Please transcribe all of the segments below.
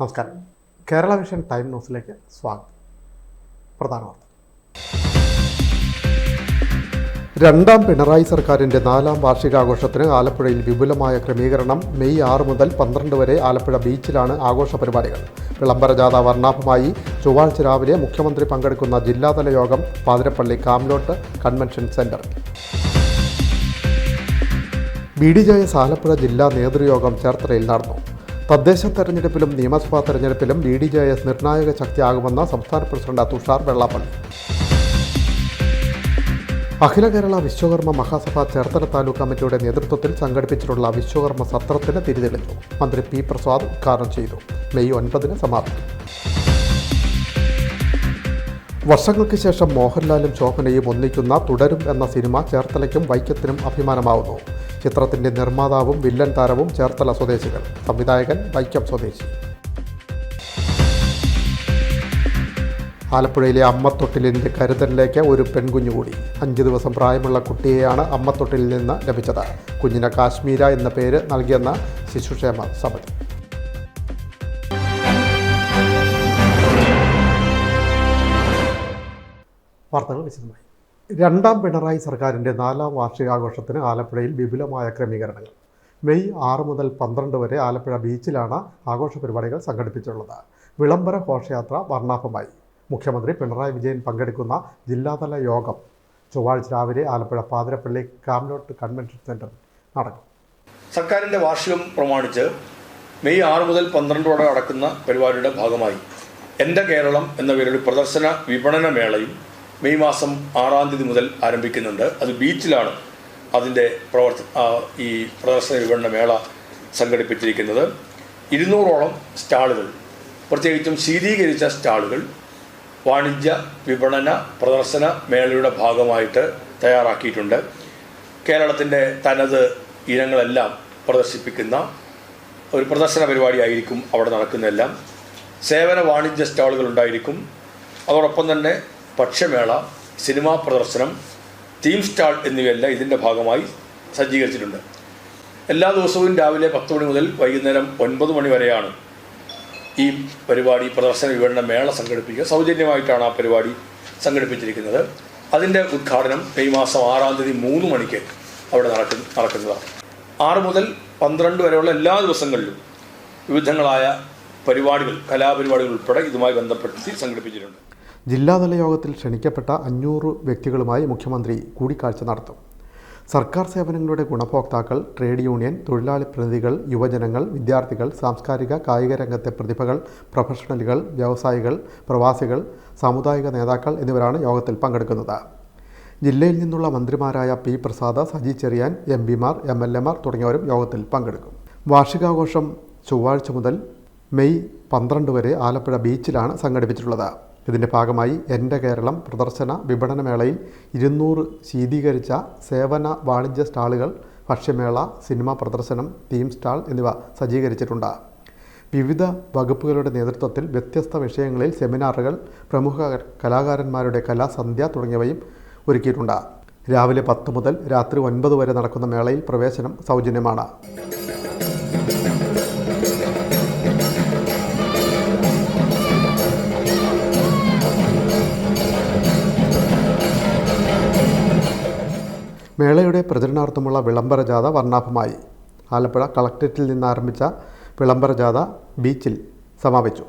നമസ്കാരം. Kerala vision time ന്യൂസിലേക്ക് സ്വാഗതം. പ്രധാന വാർത്ത. രണ്ടാം പിണറായി സർക്കാരിൻ്റെ 4ാം വാർഷികാഘോഷത്തിന് ആലപ്പുഴയിൽ വിപുലമായ ക്രമീകരണം. മെയ് 6 മുതൽ 12 വരെ ആലപ്പുഴ ബീച്ചിലാണ് ആഘോഷ പരിപാടികൾ. വിളംബര ജാഥ വർണ്ണാഭമായി. ചൊവ്വാഴ്ച രാവിലെ മുഖ്യമന്ത്രി പങ്കെടുക്കുന്ന ജില്ലാതല യോഗം പാതിരപ്പള്ളി കാംലോട്ട് കൺവെൻഷൻ സെന്ററിൽ. BDJS ആലപ്പുഴ ജില്ലാ നേതൃയോഗം ചേർത്തലയിൽ നടന്നു. തദ്ദേശ തെരഞ്ഞെടുപ്പിലും നിയമസഭാ തെരഞ്ഞെടുപ്പിലും BDJS നിർണായക ശക്തിയാകുമെന്ന് സംസ്ഥാന പ്രസിഡന്റ് തുഷാർ വെള്ളാപ്പള്ളി. അഖില കേരള വിശ്വകർമ്മ മഹാസഭ ചേർത്തല താലൂക്ക് കമ്മിറ്റിയുടെ നേതൃത്വത്തിൽ സംഘടിപ്പിച്ചിട്ടുള്ള വിശ്വകർമ്മ സത്രത്തിന് തിരിതെളിഞ്ഞു. മന്ത്രി P. പ്രസാദ് ഉദ്ഘാടനം ചെയ്തു. മെയ് 9 സമാപിക്കും. വർഷങ്ങൾക്ക് ശേഷം മോഹൻലാലും ശോഭനയും ഒന്നിക്കുന്ന തുടരും എന്ന സിനിമ ചേർത്തലയ്ക്കും വൈക്കത്തിനും അഭിമാനമാവുന്നു. ചിത്രത്തിൻ്റെ നിർമ്മാതാവും വില്ലൻ താരവും ചേർത്തല സ്വദേശികൾ. സംവിധായകൻ വൈക്കം സ്വദേശി. ആലപ്പുഴയിലെ അമ്മത്തൊട്ടിലിൻ്റെ കരുതലിലേക്ക് ഒരു പെൺകുഞ്ഞു കൂടി. 5 ദിവസം പ്രായമുള്ള കുട്ടിയെയാണ് അമ്മത്തൊട്ടിലിൽ നിന്ന് ലഭിച്ചത്. കുഞ്ഞിന് കാശ്മീര എന്ന പേര് നൽകിയെന്ന ശിശുക്ഷേമ സമിതി. വാർത്തകൾ വിശദമായി. രണ്ടാം പിണറായി സർക്കാരിൻ്റെ 4ാം വാർഷികാഘോഷത്തിന് ആലപ്പുഴയിൽ വിപുലമായ ക്രമീകരണങ്ങൾ. മെയ് 6 മുതൽ 12 വരെ ആലപ്പുഴ ബീച്ചിലാണ് ആഘോഷ പരിപാടികൾ സംഘടിപ്പിച്ചിട്ടുള്ളത്. വിളംബര ഘോഷയാത്ര വർണ്ണാഭമായി. മുഖ്യമന്ത്രി പിണറായി വിജയൻ പങ്കെടുക്കുന്ന ജില്ലാതല യോഗം ചൊവ്വാഴ്ച രാവിലെ ആലപ്പുഴ പാതിരപ്പള്ളി കാംലോട്ട് കൺവെൻഷൻ സെന്ററിൽ നടക്കും. സർക്കാരിൻ്റെ വാർഷികം പ്രമാണിച്ച് മെയ് 6 മുതൽ 12 വരെ നടക്കുന്ന പരിപാടിയുടെ ഭാഗമായി എൻ്റെ കേരളം എന്ന പേരിൽ പ്രദർശന വിപണന മേളയും മെയ് മാസം 6-ാം തീയതി മുതൽ ആരംഭിക്കുന്നുണ്ട്. അത് ബീച്ചിലാണ് അതിൻ്റെ ഈ പ്രദർശന വിപണന മേള സംഘടിപ്പിച്ചിരിക്കുന്നത്. 200ഓളം സ്റ്റാളുകൾ, പ്രത്യേകിച്ചും ശീതീകരിച്ച സ്റ്റാളുകൾ വാണിജ്യ വിപണന പ്രദർശന മേളയുടെ ഭാഗമായിട്ട് തയ്യാറാക്കിയിട്ടുണ്ട്. കേരളത്തിൻ്റെ തനത് ഇനങ്ങളെല്ലാം പ്രദർശിപ്പിക്കുന്ന ഒരു പ്രദർശന പരിപാടിയായിരിക്കും അവിടെ നടക്കുന്നതെല്ലാം. സേവന വാണിജ്യ സ്റ്റാളുകൾ ഉണ്ടായിരിക്കും. അതോടൊപ്പം തന്നെ ഭക്ഷ്യമേള, സിനിമാ പ്രദർശനം, തീം സ്റ്റാൾ എന്നിവയെല്ലാം ഇതിൻ്റെ ഭാഗമായി സജ്ജീകരിച്ചിട്ടുണ്ട്. എല്ലാ ദിവസവും രാവിലെ 10 മണി മുതൽ വൈകുന്നേരം 9 മണി വരെയാണ് ഈ പരിപാടി പ്രദർശന വിപണന മേള സംഘടിപ്പിക്കുക. സൗജന്യമായിട്ടാണ് ആ പരിപാടി സംഘടിപ്പിച്ചിരിക്കുന്നത്. അതിൻ്റെ ഉദ്ഘാടനം മെയ് മാസം 6-ാം തീയതി 3 മണിക്ക് അവിടെ നടക്കുന്നതാണ്. 6 മുതൽ 12 വരെയുള്ള എല്ലാ ദിവസങ്ങളിലും വിവിധങ്ങളായ പരിപാടികൾ, കലാപരിപാടികൾ ഉൾപ്പെടെ ഇതുമായി ബന്ധപ്പെടുത്തി സംഘടിപ്പിച്ചിട്ടുണ്ട്. ജില്ലാതല യോഗത്തിൽ ക്ഷണിക്കപ്പെട്ട 500 വ്യക്തികളുമായി മുഖ്യമന്ത്രി കൂടിക്കാഴ്ച നടത്തും. സർക്കാർ സേവനങ്ങളുടെ ഗുണഭോക്താക്കൾ, ട്രേഡ് യൂണിയൻ, തൊഴിലാളി പ്രതിനിധികൾ, യുവജനങ്ങൾ, വിദ്യാർത്ഥികൾ, സാംസ്കാരിക കായിക രംഗത്തെ പ്രതിഭകൾ, പ്രൊഫഷണലുകൾ, വ്യവസായികൾ, പ്രവാസികൾ, സാമുദായിക നേതാക്കൾ എന്നിവരാണ് യോഗത്തിൽ പങ്കെടുക്കുന്നത്. ജില്ലയിൽ നിന്നുള്ള മന്ത്രിമാരായ P. Prasad, Saji Cherian, MP Mar, MLA Mar തുടങ്ങിയവരും യോഗത്തിൽ പങ്കെടുക്കും. വാർഷികാഘോഷം ചൊവ്വാഴ്ച മുതൽ മെയ് 12 വരെ ആലപ്പുഴ ബീച്ചിലാണ് സംഘടിപ്പിച്ചിട്ടുള്ളത്. ഇതിൻ്റെ ഭാഗമായി എൻ്റെ കേരളം പ്രദർശന വിപണന മേളയിൽ 200 ശീതീകരിച്ച സേവന വാണിജ്യ സ്റ്റാളുകൾ, ഭക്ഷ്യമേള, സിനിമാ പ്രദർശനം, തീം സ്റ്റാൾ എന്നിവ സജ്ജീകരിച്ചിട്ടുണ്ട്. വിവിധ വകുപ്പുകളുടെ നേതൃത്വത്തിൽ വ്യത്യസ്ത വിഷയങ്ങളിൽ സെമിനാറുകൾ, പ്രമുഖ കലാകാരന്മാരുടെ കലാസന്ധ്യ തുടങ്ങിയവയും ഒരുക്കിയിട്ടുണ്ട്. രാവിലെ 10 മുതൽ രാത്രി 9 വരെ നടക്കുന്ന മേളയിൽ പ്രവേശനം സൗജന്യമാണ്. മേളയുടെ പ്രചരണാർത്ഥമുള്ള വിളംബര ജാഥ വർണ്ണാഭമായി. ആലപ്പുഴ കളക്ട്രേറ്റിൽ നിന്ന് ആരംഭിച്ച വിളംബര ജാഥ ബീച്ചിൽ സമാപിച്ചു.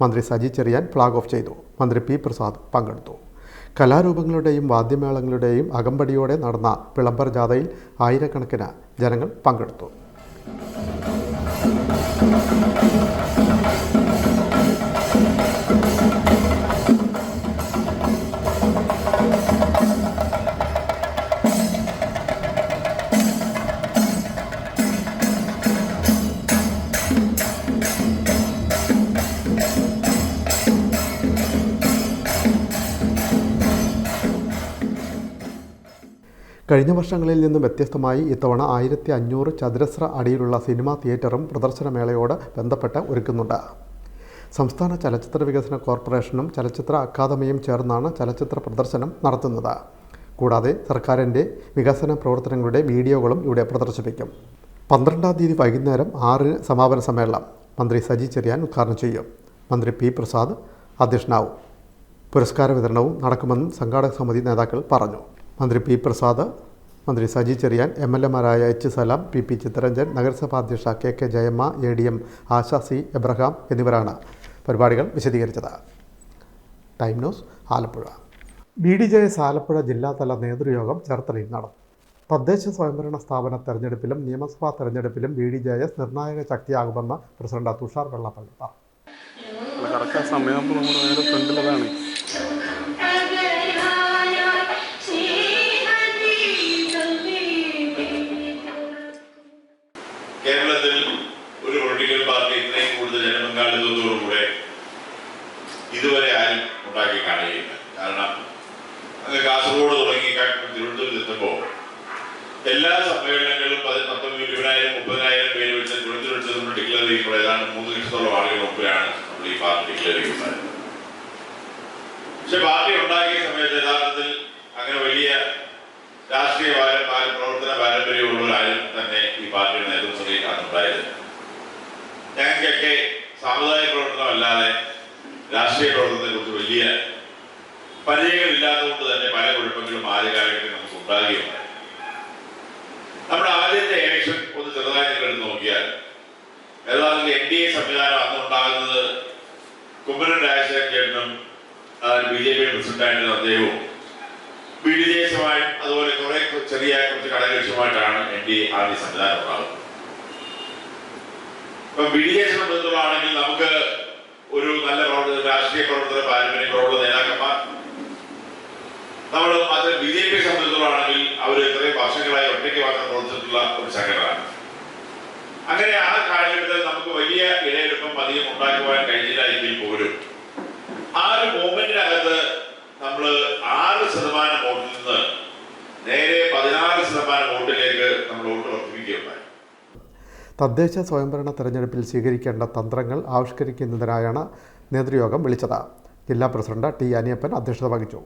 മന്ത്രി സജി ചെറിയാൻ ഫ്ലാഗ് ഓഫ് ചെയ്തു. മന്ത്രി P. പ്രസാദ് പങ്കെടുത്തു. കലാരൂപങ്ങളുടെയും വാദ്യമേളങ്ങളുടെയും അകമ്പടിയോടെ നടന്ന വിളംബര ജാഥയിൽ ആയിരക്കണക്കിന് ജനങ്ങൾ പങ്കെടുത്തു. കഴിഞ്ഞ വർഷങ്ങളിൽ നിന്നും വ്യത്യസ്തമായി ഇത്തവണ 1500 ചതുരശ്ര അടിയിലുള്ള സിനിമാ തിയേറ്ററും പ്രദർശനമേളയോട് ബന്ധപ്പെട്ട് ഒരുക്കുന്നുണ്ട്. സംസ്ഥാന ചലച്ചിത്ര വികസന കോർപ്പറേഷനും ചലച്ചിത്ര അക്കാദമിയും ചേർന്നാണ് ചലച്ചിത്ര പ്രദർശനം നടത്തുന്നത്. കൂടാതെ സർക്കാരിൻ്റെ വികസന പ്രവർത്തനങ്ങളുടെ വീഡിയോകളും ഇവിടെ പ്രദർശിപ്പിക്കും. 12-ാം തീയതി വൈകുന്നേരം 6-ന് സമാപന സമ്മേളനം. മന്ത്രി സജി ചെറിയാൻ ഉദ്ഘാടനം ചെയ്യും. മന്ത്രി പി പ്രസാദ് അധ്യക്ഷനാവും. പുരസ്കാര വിതരണവും നടക്കുമെന്നും സംഘാടക സമിതി നേതാക്കൾ പറഞ്ഞു. മന്ത്രി പി പ്രസാദ്, മന്ത്രി സജി ചെറിയാൻ, MLA-മാരായ എച്ച് സലാം, PP ചിത്തരഞ്ജൻ, നഗരസഭാ അധ്യക്ഷ KK ജയമ്മ, ADM ആശ C. എബ്രഹാം എന്നിവരാണ് പരിപാടികൾ വിശദീകരിച്ചത്. Time news Alappuzha. BDJS Alappuzha ജില്ലാതല നേതൃയോഗം ചേർത്തലയിൽ നടന്നു. തദ്ദേശ സ്വയംഭരണ സ്ഥാപന തെരഞ്ഞെടുപ്പിലും നിയമസഭാ തെരഞ്ഞെടുപ്പിലും BDJS നിർണായക ശക്തിയാകുമെന്ന് പ്രസിഡന്റ് തുഷാർ വെള്ളാപ്പള്ളി പറഞ്ഞു. കേരളത്തിൽ ഒരു പൊളിറ്റിക്കൽ പാർട്ടി ഇത്രയും കൂടുതൽ ജനപങ്കാളിത്തത്തോടുകൂടെ ഇതുവരെ ആരും ഉണ്ടാക്കി കാണുകയില്ല. കാരണം അങ്ങ് കാസർഗോഡ് തുടങ്ങി തിരുവനന്തപുരത്ത് എത്തുമ്പോൾ എല്ലാ സമ്മേളനങ്ങളും 19,000, 30,000 പേര് വെച്ച് തിരുവനന്തപുരത്ത് നമ്മൾ ഡിക്ലെയർ ചെയ്യുമ്പോൾ ഏതാണ്ട് 3 ലക്ഷത്തോളം ആളുകൾ മുമ്പിലാണ് നമ്മൾ ഈ പാർട്ടി ഡിക്ലെയർ ചെയ്യുന്നത്. പക്ഷെ പാർട്ടി ഉണ്ടാക്കിയ സമയത്ത് യഥാർത്ഥത്തിൽ അങ്ങനെ വലിയ രാഷ്ട്രീയ പ്രവർത്തന പാരമ്പര്യമുള്ളവരാരും തന്നെ ഈ പാർട്ടിയുടെ നേതൃത്വത്തിൽ ഉണ്ടായത്. ഞങ്ങൾക്കൊക്കെ സാമുദായിക പ്രവർത്തനം അല്ലാതെ രാഷ്ട്രീയ പ്രവർത്തനത്തെ കുറിച്ച് വലിയ പരിചയങ്ങളില്ലാത്തതുകൊണ്ട് തന്നെ പല കുഴപ്പങ്ങളും ആദ്യകാലഘട്ടത്തിൽ നമുക്ക് ഉണ്ടാകുകയുണ്ടായി. നമ്മുടെ ആദ്യത്തെ ഇലക്ഷൻ ഒന്ന് ചെറുതായി എടുത്ത് നോക്കിയാൽ യഥാർത്ഥത്തിൽ NDA സംവിധാനം അന്നുണ്ടാകുന്നത് കുമ്മനം രാജശേഖരൻ ചേട്ടനും BJP പ്രസിഡന്റായിരുന്ന അദ്ദേഹവും BDJS-ഉമായും അതുപോലെ കുറെ ചെറിയ കുറച്ച് ഘടകകക്ഷിയുമായിട്ടാണ് NDA ആദ്യ സംവിധാനം ഉണ്ടാകുന്നത്. ഇപ്പൊ BDJS സംബന്ധിച്ചുള്ളതാണെങ്കിൽ നമുക്ക് ഒരു നല്ല രാഷ്ട്രീയ പ്രവർത്തന പാരമ്പര്യങ്ങളുള്ള നേതാക്കന്മാർ, നമ്മൾ അത് BJP സംബന്ധിച്ചുള്ളതാണെങ്കിൽ അവർ ഇത്രയും വർഷങ്ങളായി ഒറ്റയ്ക്ക് മാത്രം പ്രവർത്തിച്ചിട്ടുള്ള ഒരു സംഘടനയാണ്. അങ്ങനെ ആ കാലഘട്ടത്തിൽ നമുക്ക് വലിയ ഇടയെടുപ്പം അധികം ഉണ്ടാക്കുവാൻ കഴിഞ്ഞില്ല എങ്കിൽ പോലും ആ ഒരു മൂവ്മെന്റിനകത്ത് നമ്മൾ 6% വോട്ടിൽ നിന്ന് നേരെ 16% വോട്ടിലേക്ക് നമ്മൾ വോട്ട് വർദ്ധിപ്പിക്കുകയുണ്ടായി. തദ്ദേശ സ്വയംഭരണ തെരഞ്ഞെടുപ്പിൽ സ്വീകരിക്കേണ്ട തന്ത്രങ്ങൾ ആവിഷ്കരിക്കുന്നതിനായാണ് നേതൃയോഗം വിളിച്ചത്. ജില്ലാ പ്രസിഡന്റ് T. അനിയപ്പൻ അധ്യക്ഷത വഹിച്ചു.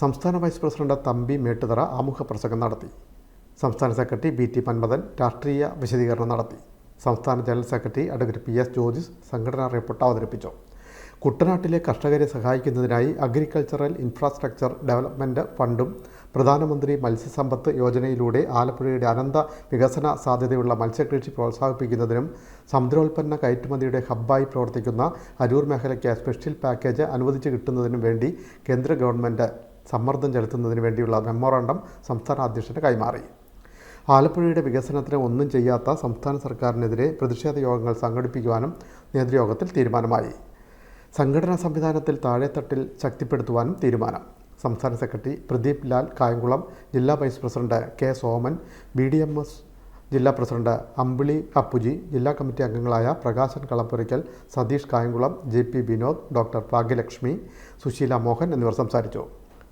സംസ്ഥാന വൈസ് പ്രസിഡന്റ് തമ്പി മേട്ടുതറ ആമുഖ പ്രസംഗം നടത്തി. സംസ്ഥാന സെക്രട്ടറി BT മന്മഥൻ രാഷ്ട്രീയ വിശദീകരണം നടത്തി. സംസ്ഥാന general secretary advocate PS George സംഘടനാ റിപ്പോർട്ട് അവതരിപ്പിച്ചു. കുട്ടനാട്ടിലെ കർഷകരെ സഹായിക്കുന്നതിനായി അഗ്രികൾച്ചറൽ ഇൻഫ്രാസ്ട്രക്ചർ ഡെവലപ്മെൻറ്റ് ഫണ്ടും പ്രധാനമന്ത്രി മത്സ്യസമ്പത്ത് യോജനയിലൂടെ ആലപ്പുഴയുടെ അനന്ത വികസന സാധ്യതയുള്ള മത്സ്യകൃഷി പ്രോത്സാഹിപ്പിക്കുന്നതിനും സമുദ്രോൽപ്പന്ന കയറ്റുമതിയുടെ ഹബ്ബായി പ്രവർത്തിക്കുന്ന അരൂർ മേഖലയ്ക്ക് സ്പെഷ്യൽ പാക്കേജ് അനുവദിച്ചു കിട്ടുന്നതിനും വേണ്ടി കേന്ദ്ര ഗവൺമെൻറ് സമ്മർദ്ദം ചെലുത്തുന്നതിന് വേണ്ടിയുള്ള മെമ്മോറാണ്ടം സംസ്ഥാന അധ്യക്ഷന് കൈമാറി. ആലപ്പുഴയുടെ വികസനത്തിന് ഒന്നും ചെയ്യാത്ത സംസ്ഥാന സർക്കാരിനെതിരെ പ്രതിഷേധ യോഗങ്ങൾ സംഘടിപ്പിക്കുവാനും നേതൃയോഗത്തിൽ തീരുമാനമായി. സംഘടനാ സംവിധാനത്തിൽ താഴെത്തട്ടിൽ ശക്തിപ്പെടുത്തുവാനും തീരുമാനം. സംസ്ഥാന സെക്രട്ടറി പ്രദീപ് ലാൽ കായംകുളം, ജില്ലാ vice president K. Soman, BDMS ജില്ലാ പ്രസിഡന്റ് അമ്പിളി അപ്പുജി, ജില്ലാ കമ്മിറ്റി അംഗങ്ങളായ പ്രകാശൻ കളപ്പുരയ്ക്കൽ, സതീഷ് കായംകുളം, JP വിനോദ്, ഡോക്ടർ ഭാഗ്യലക്ഷ്മി, സുശീല മോഹൻ എന്നിവർ സംസാരിച്ചു.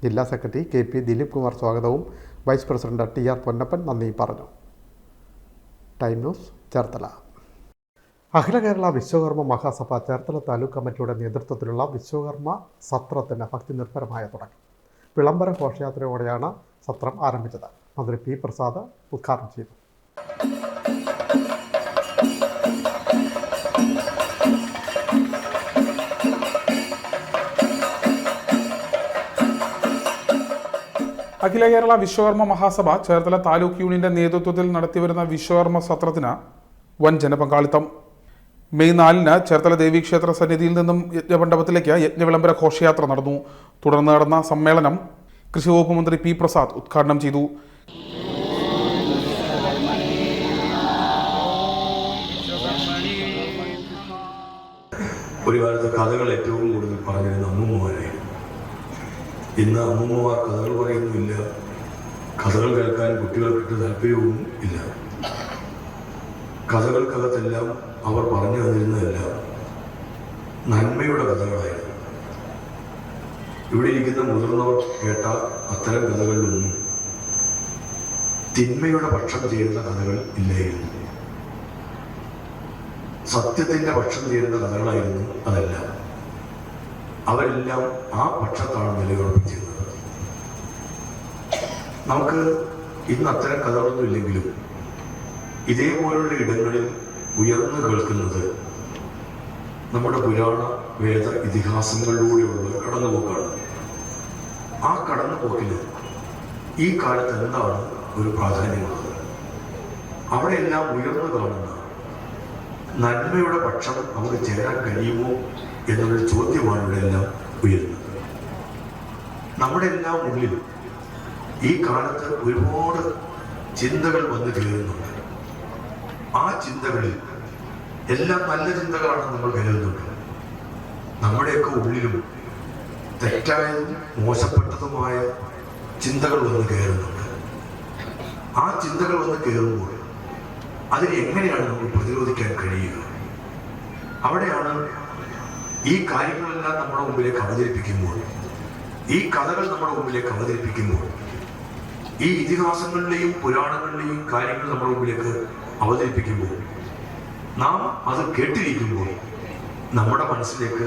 ജില്ലാ സെക്രട്ടറി KP ദിലീപ് കുമാർ സ്വാഗതവും വൈസ് പ്രസിഡന്റ് TR പൊന്നപ്പൻ നന്ദിയും പറഞ്ഞു. Time news Cherthala. അഖില കേരള വിശ്വകർമ്മ മഹാസഭ ചേർത്തല താലൂക്ക് കമ്മിറ്റിയുടെ നേതൃത്വത്തിലുള്ള വിശ്വകർമ്മ സത്രത്തിന് ഭക്തി നിർഭരമായ തുടക്കം. വിളംബര ഘോഷയാത്രയോടെയാണ് സത്രം ആരംഭിച്ചത്. മന്ത്രി P. പ്രസാദ് ഉദ്ഘാടനം ചെയ്തു. അഖില കേരള വിശ്വകർമ്മ മഹാസഭ ചേർത്തല താലൂക്ക് യൂണിയന്റെ നേതൃത്വത്തിൽ നടത്തിവരുന്ന വിശ്വകർമ്മ സത്രത്തിന് വൻ ജനപങ്കാളിത്തം. മെയ് 4-ന് ചേർത്തല ദേവീക്ഷേത്ര സന്നിധിയിൽ നിന്നും യജ്ഞമണ്ഡപത്തിലേക്ക് യജ്ഞവിളംബര ഘോഷയാത്ര നടന്നു. തുടർന്ന് നടന്ന സമ്മേളനം കൃഷിവകുപ്പ് മന്ത്രി P. പ്രസാദ് ഉദ്ഘാടനം ചെയ്തു. ഒരു കാലത്ത് കഥകൾ ഏറ്റവും കൂടുതൽ പറഞ്ഞിരുന്ന അമ്മൂമ്മമാരായിരുന്നു. ഇന്ന് അമ്മൂമ്മമാർ കഥകൾ പറയുന്നുമില്ല, കഥകൾ കേൾക്കാൻ കുട്ടികൾക്കിട്ട് താല്പര്യവും ഇല്ല. കഥകൾക്കകത്തെല്ലാം അവർ പറഞ്ഞു തന്നിരുന്നതെല്ലാം നന്മയുടെ കഥകളായിരുന്നു. ഇവിടെ ഇരിക്കുന്ന മുതിർന്നവർ കേട്ട അത്തരം കഥകളിലൊന്നും തിന്മയുടെ പക്ഷം ചേരുന്ന കഥകൾ ഇല്ലായിരുന്നു. സത്യത്തിന്റെ പക്ഷം ചേരുന്ന കഥകളായിരുന്നു അതെല്ലാം. അവരെല്ലാം ആ പക്ഷത്താണ് നിലയുറപ്പിച്ചിരുന്നത്. നമുക്ക് ഇന്ന് അത്തരം കഥകളൊന്നും ഇല്ലെങ്കിലും ഇതേപോലുള്ള ഇടങ്ങളിൽ ഉയർന്നു കേൾക്കുന്നത് നമ്മുടെ പുരാണ വേദ ഇതിഹാസങ്ങളിലൂടെയുള്ള കടന്നുപോക്കാണ്. ആ കടന്നുപോക്കിൽ ഈ കാലത്ത് എന്താണ് ഒരു പ്രാധാന്യമുള്ളത്? അവിടെയെല്ലാം ഉയർന്നു കാണുന്ന നന്മയുടെ പക്ഷം നമുക്ക് ചേരാൻ കഴിയുമോ എന്നുള്ളൊരു ചോദ്യമാണ് ഇവിടെ എല്ലാം ഉയരുന്നത്. നമ്മുടെ എല്ലാം ഉള്ളിൽ ഈ കാലത്ത് ഒരുപാട് ചിന്തകൾ വന്നു കയറുന്നുണ്ട്. ആ ചിന്തകളിൽ എല്ലാം നല്ല ചിന്തകളാണ് നമ്മൾ കരുതുന്നുണ്ട്. നമ്മുടെയൊക്കെ ഉള്ളിലും തെറ്റായതും മോശപ്പെട്ടതുമായ ചിന്തകൾ വന്ന് കയറുന്നുണ്ട്. ആ ചിന്തകൾ വന്ന് കയറുമ്പോൾ അതിനെ എങ്ങനെയാണ് നമ്മൾ പ്രതിരോധിക്കാൻ കഴിയുക? അവിടെയാണ് ഈ കാര്യങ്ങളെല്ലാം നമ്മുടെ മുമ്പിലേക്ക് അവതരിപ്പിക്കുമ്പോൾ, ഈ കഥകൾ നമ്മുടെ മുമ്പിലേക്ക് അവതരിപ്പിക്കുമ്പോൾ, ഈ ഇതിഹാസങ്ങളിലെയും പുരാണങ്ങളിലെയും കാര്യങ്ങൾ നമ്മുടെ മുമ്പിലേക്ക് അവതരിപ്പിക്കുമ്പോൾ, നാം അത് കേട്ടിരിക്കുമ്പോൾ നമ്മുടെ മനസ്സിലേക്ക്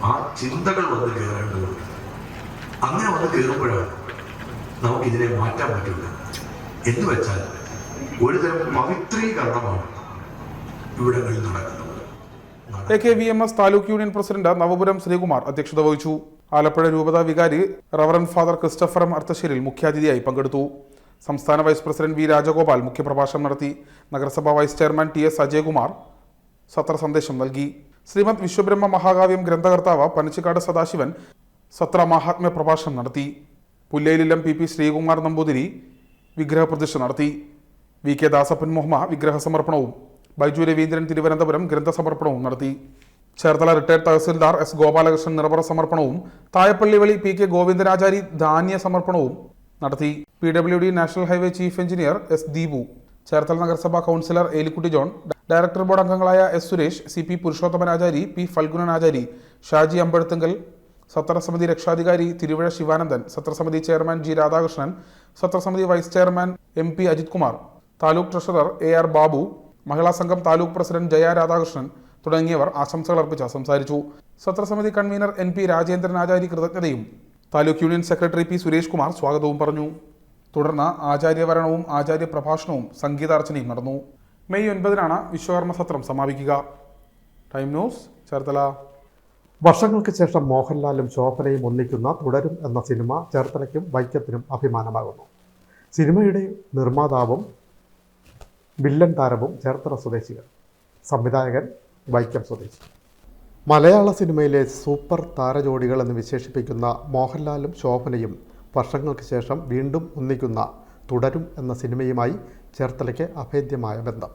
ആ ചിന്തകൾ വന്ന് കയറേണ്ടതുണ്ട്. അങ്ങനെ വന്ന് കയറുമ്പോഴാണ് നമുക്കിതിനെ മാറ്റാൻ പറ്റില്ല. എന്ന് വെച്ചാൽ ഒരുതരം പവിത്രീകരണമാണ് ഇവിടങ്ങളിൽ നടക്കുന്നത്. AKVMS taluk union president Navapuram Sreekumar അധ്യക്ഷത വഹിച്ചു. ആലപ്പുഴ രൂപതാ വികാരി റവറന്റ് ഫാദർ ക്രിസ്റ്റഫർ അർത്തശ്ശേരിൽ മുഖ്യാതിഥിയായി പങ്കെടുത്തു. സംസ്ഥാന വൈസ് പ്രസിഡന്റ് വി രാജഗോപാൽ മുഖ്യപ്രഭാഷണം നടത്തി. നഗരസഭാ vice chairman TS Ajayakumar Satra സന്ദേശം നൽകി. ശ്രീമദ് വിശ്വബ്രഹ്മ മഹാകാവ്യം ഗ്രന്ഥകർത്താവ് പനച്ചിക്കാട് സദാശിവൻ സത്ര മഹാത്മ്യ പ്രഭാഷണം നടത്തി. പുല്ലയിലില്ലം PP ശ്രീകുമാർ നമ്പൂതിരി വിഗ്രഹപ്രതിഷ്ഠ നടത്തി. VK ദാസപ്പൻ മുഹമ്മ വിഗ്രഹ സമർപ്പണവും ബൈജു രവീന്ദ്രൻ തിരുവനന്തപുരം ഗ്രന്ഥസമർപ്പണവും നടത്തി. ചേർത്തല റിട്ടയർഡ് തഹസിൽദാർ S ഗോപാലകൃഷ്ണൻ നിറപറ സമർപ്പണവും തായപ്പള്ളി വഴി PK ഗോവിന്ദനാചാരി ധാന്യ സമർപ്പണവും നടത്തി. PWD national highway chief engineer S Deepu, Cherthala നഗരസഭാ councillor Elikutty John, director board അംഗങ്ങളായ S Suresh, CP Purushothamanachari, P Phalgunanachari, Shaji Ambazhathungal, സത്രസമിതി രക്ഷാധികാരി തിരുവഴ ശിവാനന്ദൻ, സത്രസമിതി ചെയർമാൻ G രാധാകൃഷ്ണൻ, സത്രസമിതി vice chairman MP Ajith Kumar, taluk treasurer AR Babu, മഹിളാ സംഘം താലൂക്ക് പ്രസിഡന്റ് ജയ രാധാകൃഷ്ണൻ തുടങ്ങിയവർ ആശംസകൾ അർപ്പിച്ച് സംസാരിച്ചു. സത്രസമിതി കൺവീനർ NP രാജേന്ദ്രനാചാരി കൃതജ്ഞതയും taluk union secretary P Suresh Kumar സ്വാഗതവും പറഞ്ഞു. തുടർന്ന് ആചാര്യവരണവും ആചാര്യ പ്രഭാഷണവും സംഗീതാർച്ചനയും നടന്നു. മെയ് 9 വിശ്വകർമ്മ സത്രം സമാപിക്കുക. Time news, Cherthala. വർഷങ്ങൾക്ക് ശേഷം മോഹൻലാലും ശോഭനയും ഒന്നിക്കുന്ന തുടരും എന്ന സിനിമ ചേർത്തലയ്ക്കും വൈക്കത്തിനും അഭിമാനമാകുന്നു. സിനിമയുടെ നിർമ്മാതാവും വില്ലൻ താരവും ചേർത്തല സ്വദേശികൾ, സംവിധായകൻ വൈക്കം സ്വദേശി. മലയാള സിനിമയിലെ സൂപ്പർ താരജോഡികൾ എന്ന് വിശേഷിപ്പിക്കുന്ന മോഹൻലാലും ശോഭനയും വർഷങ്ങൾക്ക് ശേഷം വീണ്ടും ഒന്നിക്കുന്ന തുടരും എന്ന സിനിമയുമായി ചേർത്തലയ്ക്ക് അഭേദ്യമായ ബന്ധം.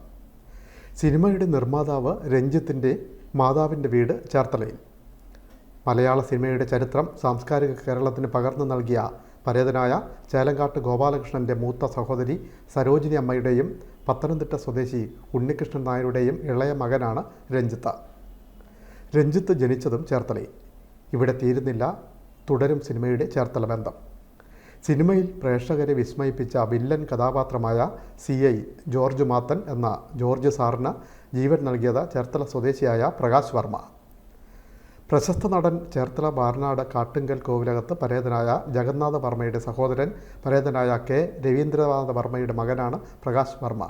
സിനിമയുടെ നിർമ്മാതാവ് രഞ്ജിത്തിൻ്റെ മാതാവിൻ്റെ വീട് ചേർത്തലയിൽ. മലയാള സിനിമയുടെ ചരിത്രം സാംസ്കാരിക കേരളത്തിന് പകർന്നു നൽകിയ പരേതനായ ചേലങ്കാട്ട് ഗോപാലകൃഷ്ണൻ്റെ മൂത്ത സഹോദരി സരോജിനി അമ്മയുടെയും പത്തനംതിട്ട സ്വദേശി ഉണ്ണികൃഷ്ണൻ നായരുടെയും ഇളയ മകനാണ് രഞ്ജിത്ത്. രഞ്ജിത്ത് ജനിച്ചതും ചേർത്തലയിൽ. ഇവിടെ തീരുന്നില്ല തുടരും സിനിമയുടെ ചേർത്തല ബന്ധം. സിനിമയിൽ പ്രേക്ഷകരെ വിസ്മയിപ്പിച്ച വില്ലൻ കഥാപാത്രമായ CI ജോർജ് മാത്തൻ എന്ന ജോർജ് സാറിന് ജീവൻ നൽകിയത് ചേർത്തല സ്വദേശിയായ പ്രകാശ് വർമ്മ. പ്രശസ്ത നടൻ ചേർത്തല ബാർനാട് കാട്ടുങ്കൽ കോവിലകത്ത് പരേതനായ ജഗന്നാഥ വർമ്മയുടെ സഹോദരൻ പരേതനായ K രവീന്ദ്രനാഥ വർമ്മയുടെ മകനാണ് പ്രകാശ് വർമ്മ.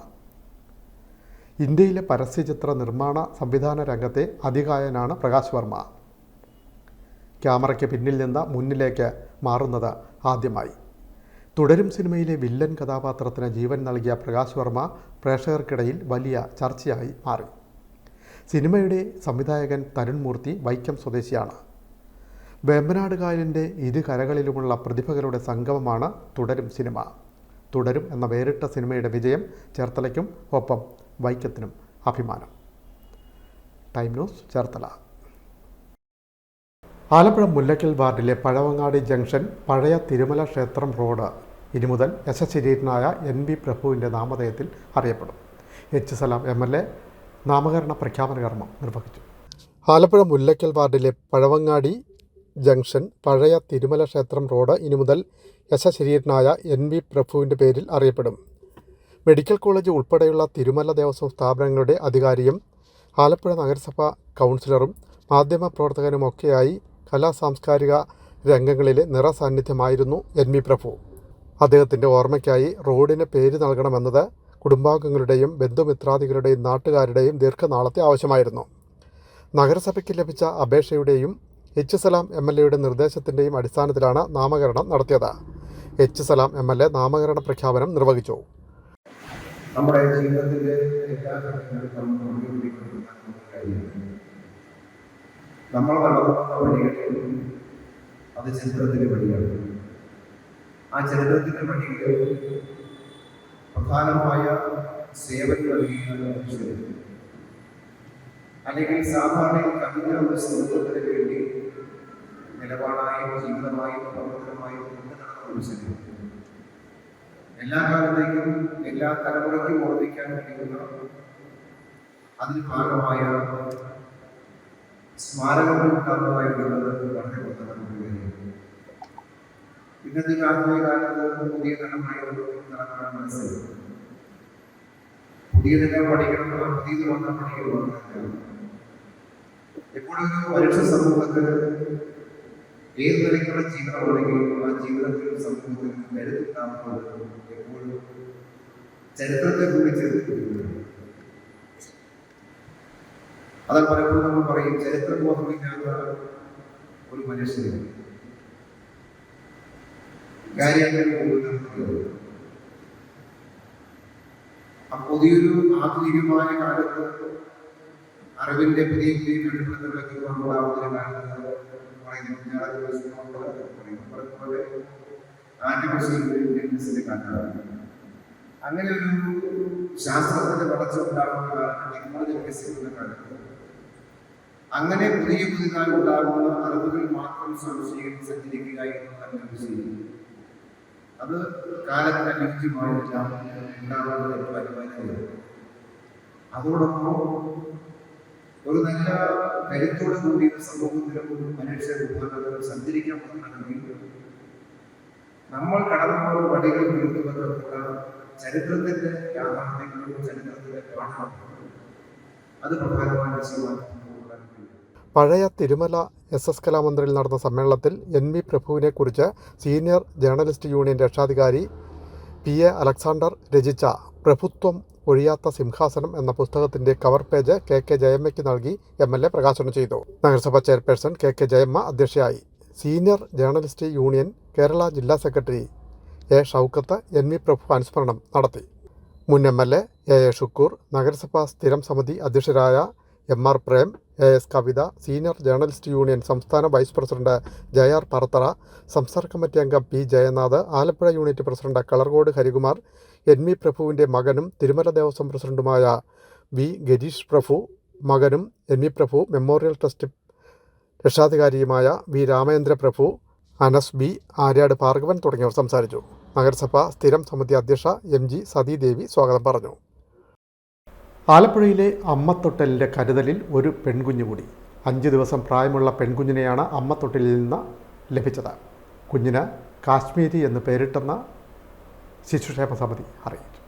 ഇന്ത്യയിലെ പരസ്യചിത്ര നിർമ്മാണ സംവിധാന രംഗത്തെ അതികായനാണ് പ്രകാശ് വർമ്മ. ക്യാമറയ്ക്ക് പിന്നിൽ നിന്ന് മുന്നിലേക്ക് മാറുന്നത് ആദ്യമായി. തുടരും സിനിമയിലെ വില്ലൻ കഥാപാത്രത്തിന് ജീവൻ നൽകിയ പ്രകാശ് വർമ്മ പ്രേക്ഷകർക്കിടയിൽ വലിയ ചർച്ചയായി മാറി. സിനിമയുടെ സംവിധായകൻ തരുൺ മൂർത്തി വൈക്കം സ്വദേശിയാണ്. വേമ്പനാട് കായലിൻ്റെ ഇരു കരകളിലുമുള്ള പ്രതിഭകളുടെ സംഗമമാണ് തുടരും സിനിമ. തുടരും എന്ന വേറിട്ട സിനിമയുടെ വിജയം ചേർത്തലയ്ക്കും ഒപ്പം വൈക്കത്തിനും അഭിമാനം. Time news, Cherthala. ആലപ്പുഴ മുല്ലക്കൽ വാർഡിലെ പഴവങ്ങാടി ജംഗ്ഷൻ പഴയ തിരുമല ക്ഷേത്രം റോഡ് ഇനി മുതൽ യശശരീരനായ NB പ്രഭുവിൻ്റെ നാമധേയത്തിൽ അറിയപ്പെടും. H സലാം MLA നാമകരണ പ്രഖ്യാപന കർമ്മം നിർവഹിച്ചു. ആലപ്പുഴ മുല്ലക്കൽ വാർഡിലെ പഴവങ്ങാടി ജംഗ്ഷൻ പഴയ തിരുമല ക്ഷേത്രം റോഡ് ഇനി മുതൽ യശശരീരനായ NB പ്രഭുവിൻ്റെ പേരിൽ അറിയപ്പെടും. മെഡിക്കൽ കോളേജ് ഉൾപ്പെടെയുള്ള തിരുമല ദേവസ്വം സ്ഥാപനങ്ങളുടെ അധികാരിയും ആലപ്പുഴ നഗരസഭ കൗൺസിലറും മാധ്യമപ്രവർത്തകനുമൊക്കെയായി കലാ-സാംസ്കാരിക രംഗങ്ങളിലെ നിറസാന്നിധ്യമായിരുന്നു NB പ്രഭു. അദ്ദേഹത്തിൻ്റെ ഓർമ്മയ്ക്കായി റോഡിന് പേര് നൽകണമെന്നത് കുടുംബാംഗങ്ങളുടെയും ബന്ധുമിത്രാദികളുടെയും നാട്ടുകാരുടെയും ദീർഘനാളത്തെ ആവശ്യമായിരുന്നു. നഗരസഭയ്ക്ക് ലഭിച്ച അപേക്ഷയുടെയും എച്ച് സലാം MLAയുടെ നിർദ്ദേശത്തിൻ്റെയും അടിസ്ഥാനത്തിലാണ് നാമകരണം നടത്തിയത്. എച്ച് സലാം MLA നാമകരണ പ്രഖ്യാപനം നിർവഹിച്ചു. നമ്മുടെ ജീവിതത്തിൻ്റെ എല്ലാ ഘട്ടങ്ങളിലും നമ്മൾ മുന്നോട്ടിക്കൊണ്ടിരിക്കുന്ന കാര്യമാണ്. നമ്മൾ നടത്തുന്ന വഴികളിൽ അത് ചരിത്രത്തിൻ്റെ വഴിയാണ്. ആ ചരിത്രത്തിൻ്റെ വഴികളിൽ പ്രധാനമായ സേവനം നൽകിയിരുന്ന മനുഷ്യർ അല്ലെങ്കിൽ സാധാരണ കവിഞ്ഞ ഒരു സമൂഹത്തിന് വേണ്ടി നിലപാടായും ജീവിതമായും പ്രവർത്തനമായും കൊണ്ടു നടന്ന മനുഷ്യർ എല്ലാ കാലത്തേക്കും എല്ലാ തലമുറയ്ക്കും ഓർമ്മിക്കാൻ കഴിയുന്ന അതിന് ഭാഗമായ സ്മാരകങ്ങൾ ഉണ്ടാകുക എന്നുള്ളത് വളരെ പ്രധാനപ്പെട്ട കാര്യമാണ്. ഇന്നത്തെ ആധുനിക കാലത്ത് പുതിയ തലമുറയോട് നടക്കാൻ മനസ്സിലാക്കും. പുതിയതെല്ലാം പഠിക്കണം, പുതിയത് വന്നാൽ പഠിക്കണം. എപ്പോഴും മനുഷ്യ സമൂഹത്തിന് ഏത് നിലയ്ക്കുള്ള ജീവിതമാണെങ്കിലും ആ ജീവിതത്തിൽ സമൂഹത്തിൽ കരുത്തുണ്ടാകുന്നത് എപ്പോഴും ചരിത്രത്തെ കൂടി ചേർത്തിട്ടുണ്ട്. അത് പലപ്പോഴും നമ്മൾ പറയും ചരിത്രബോധമില്ലാത്ത ഒരു മനുഷ്യന് കാര്യങ്ങൾ ആ പുതിയൊരു ആധുനികമായ കാലത്ത് അറിവിന്റെ പുതിയ പുതിയ കണ്ടുപിടുത്തങ്ങളൊക്കെ ഉണ്ടാവുന്ന കാലത്ത് ആർട്ടിഫിഷ്യൽ കാലമാണ്. അങ്ങനെ ഒരു ശാസ്ത്രത്തിന്റെ വളർച്ച ഉണ്ടാകുന്ന കാലത്ത്, ടെക്നോളജി വികസിക്കുന്ന കാലത്ത് അങ്ങനെ പുതിയതായി ഉണ്ടാകുന്ന അറിവുകൾ മാത്രം സംശയിച്ച് സഞ്ചരിക്കുക എന്നൊരു ശരി അത് കാലത്തിന് അനുയോജ്യമായിട്ടില്ല ഉണ്ടാകുന്നത് ഏറ്റവും അനിവാര്യമാണ്. അതോടൊപ്പം ഒരു നല്ല കരുത്തോട് കൂടി സമൂഹത്തിലും മനുഷ്യ വിഭാഗത്തിലും സഞ്ചരിക്കാൻ പറ്റണമെങ്കിൽ നമ്മൾ കടന്നു വഴികൾ തീർത്തുവെന്നുള്ള ചരിത്രത്തിന്റെ യാഥാർത്ഥ്യങ്ങളും ചരിത്രത്തിന്റെ പാഠങ്ങളും അത് പ്രധാനമായ വിഷയമാണ്. പഴയ തിരുമല SS കലാമന്ദിറിൽ നടന്ന സമ്മേളനത്തിൽ NV പ്രഭുവിനെക്കുറിച്ച് സീനിയർ ജേർണലിസ്റ്റ് യൂണിയൻ രക്ഷാധികാരി PA അലക്സാണ്ടർ രചിച്ച പ്രഭുത്വം ഒഴിയാത്ത സിംഹാസനം എന്ന പുസ്തകത്തിന്റെ കവർ പേജ് KK ജയമ്മയ്ക്ക് നൽകി MLA പ്രകാശനം ചെയ്തു. നഗരസഭാ ചെയർപേഴ്സൺ KK ജയമ്മ അധ്യക്ഷയായി. സീനിയർ ജേർണലിസ്റ്റ് യൂണിയൻ കേരള ജില്ലാ സെക്രട്ടറി A ഷൗക്കത്ത് NV പ്രഭു അനുസ്മരണം നടത്തി. മുൻ MLA AA ഷുക്കൂർ, നഗരസഭാ സ്ഥിരം സമിതി അധ്യക്ഷരായ MR പ്രേം, AS കവിത, സീനിയർ ജേർണലിസ്റ്റ് യൂണിയൻ സംസ്ഥാന വൈസ് പ്രസിഡന്റ് JR പറത്തറ, സംസ്ഥാന കമ്മിറ്റി അംഗം P Jayanath, Alappuzha unit president Kalarcode Harikumar, NV പ്രഭുവിൻ്റെ മകനും തിരുമല ദേവസ്വം പ്രസിഡന്റുമായ V ഗരീഷ് പ്രഭു, മകനും NV പ്രഭു മെമ്മോറിയൽ ട്രസ്റ്റ് രക്ഷാധികാരിയുമായ V രാമേന്ദ്ര പ്രഭു, അനസ് B, ആര്യാട് ഭാർഗവൻ തുടങ്ങിയവർ സംസാരിച്ചു. നഗരസഭ സ്ഥിരം സമിതി അധ്യക്ഷ MG സതീദേവി സ്വാഗതം പറഞ്ഞു. ആലപ്പുഴയിലെ അമ്മത്തൊട്ടലിൻ്റെ കരുതലിൽ ഒരു പെൺകുഞ്ഞു കൂടി. 5 ദിവസം പ്രായമുള്ള പെൺകുഞ്ഞിനെയാണ് അമ്മത്തൊട്ടിലിൽ നിന്ന് ലഭിച്ചത്. കുഞ്ഞിന് കാശ്മീരി എന്ന് പേരിട്ടെന്ന് ശിശുക്ഷേമ സമിതി അറിയിച്ചു.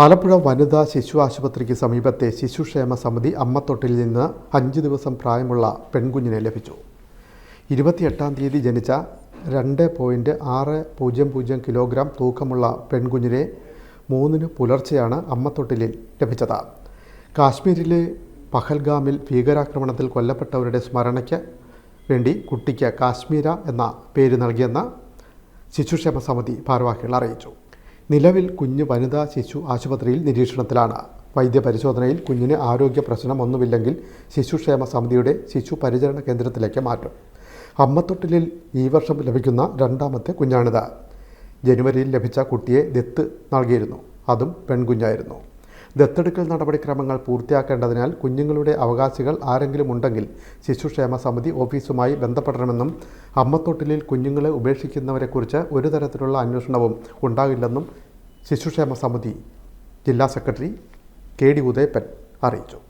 ആലപ്പുഴ വനിതാ ശിശു ആശുപത്രിക്ക് സമീപത്തെ ശിശുക്ഷേമ സമിതി അമ്മത്തൊട്ടിലിൽ നിന്ന് 5 ദിവസം പ്രായമുള്ള പെൺകുഞ്ഞിനെ ലഭിച്ചു. 28-ാം തീയതി ജനിച്ച 2.600 കിലോഗ്രാം തൂക്കമുള്ള പെൺകുഞ്ഞിനെ 3 പുലർച്ചെയാണ് അമ്മത്തൊട്ടിലിൽ ലഭിച്ചത്. കാശ്മീരിലെ പഹൽഗാമിൽ ഭീകരാക്രമണത്തിൽ കൊല്ലപ്പെട്ടവരുടെ സ്മരണയ്ക്ക് വേണ്ടി കുട്ടിക്ക് കാശ്മീര എന്ന പേര് നൽകിയെന്ന് ശിശുക്ഷേമ സമിതി ഭാരവാഹികൾ അറിയിച്ചു. നിലവിൽ കുഞ്ഞ് വനിതാ ശിശു ആശുപത്രിയിൽ നിരീക്ഷണത്തിലാണ്. വൈദ്യപരിശോധനയിൽ കുഞ്ഞിന് ആരോഗ്യ പ്രശ്നമൊന്നുമില്ലെങ്കിൽ ശിശുക്ഷേമ സമിതിയുടെ ശിശു പരിചരണ കേന്ദ്രത്തിലേക്ക് മാറ്റും. അമ്മത്തൊട്ടിലിൽ ഈ വർഷം ലഭിക്കുന്ന 2ാമത്തെ കുഞ്ഞാണിത്. ജനുവരിയിൽ ലഭിച്ച കുട്ടിയെ ദത്ത് നൽകിയിരുന്നു. അതും പെൺകുഞ്ഞായിരുന്നു. ദത്തെടുക്കൽ നടപടിക്രമങ്ങൾ പൂർത്തിയാക്കേണ്ടതിനാൽ കുഞ്ഞുങ്ങളുടെ അവകാശികൾ ആരെങ്കിലും ഉണ്ടെങ്കിൽ ശിശുക്ഷേമ സമിതി ഓഫീസുമായി ബന്ധപ്പെടണമെന്നും അമ്മത്തൊട്ടിലിൽ കുഞ്ഞുങ്ങളെ ഉപേക്ഷിക്കുന്നവരെക്കുറിച്ച് ഒരു തരത്തിലുള്ള അന്വേഷണവും ഉണ്ടാകില്ലെന്നും ശിശുക്ഷേമ സമിതി ജില്ലാ സെക്രട്ടറി KD ഉദയപ്പൻ അറിയിച്ചു.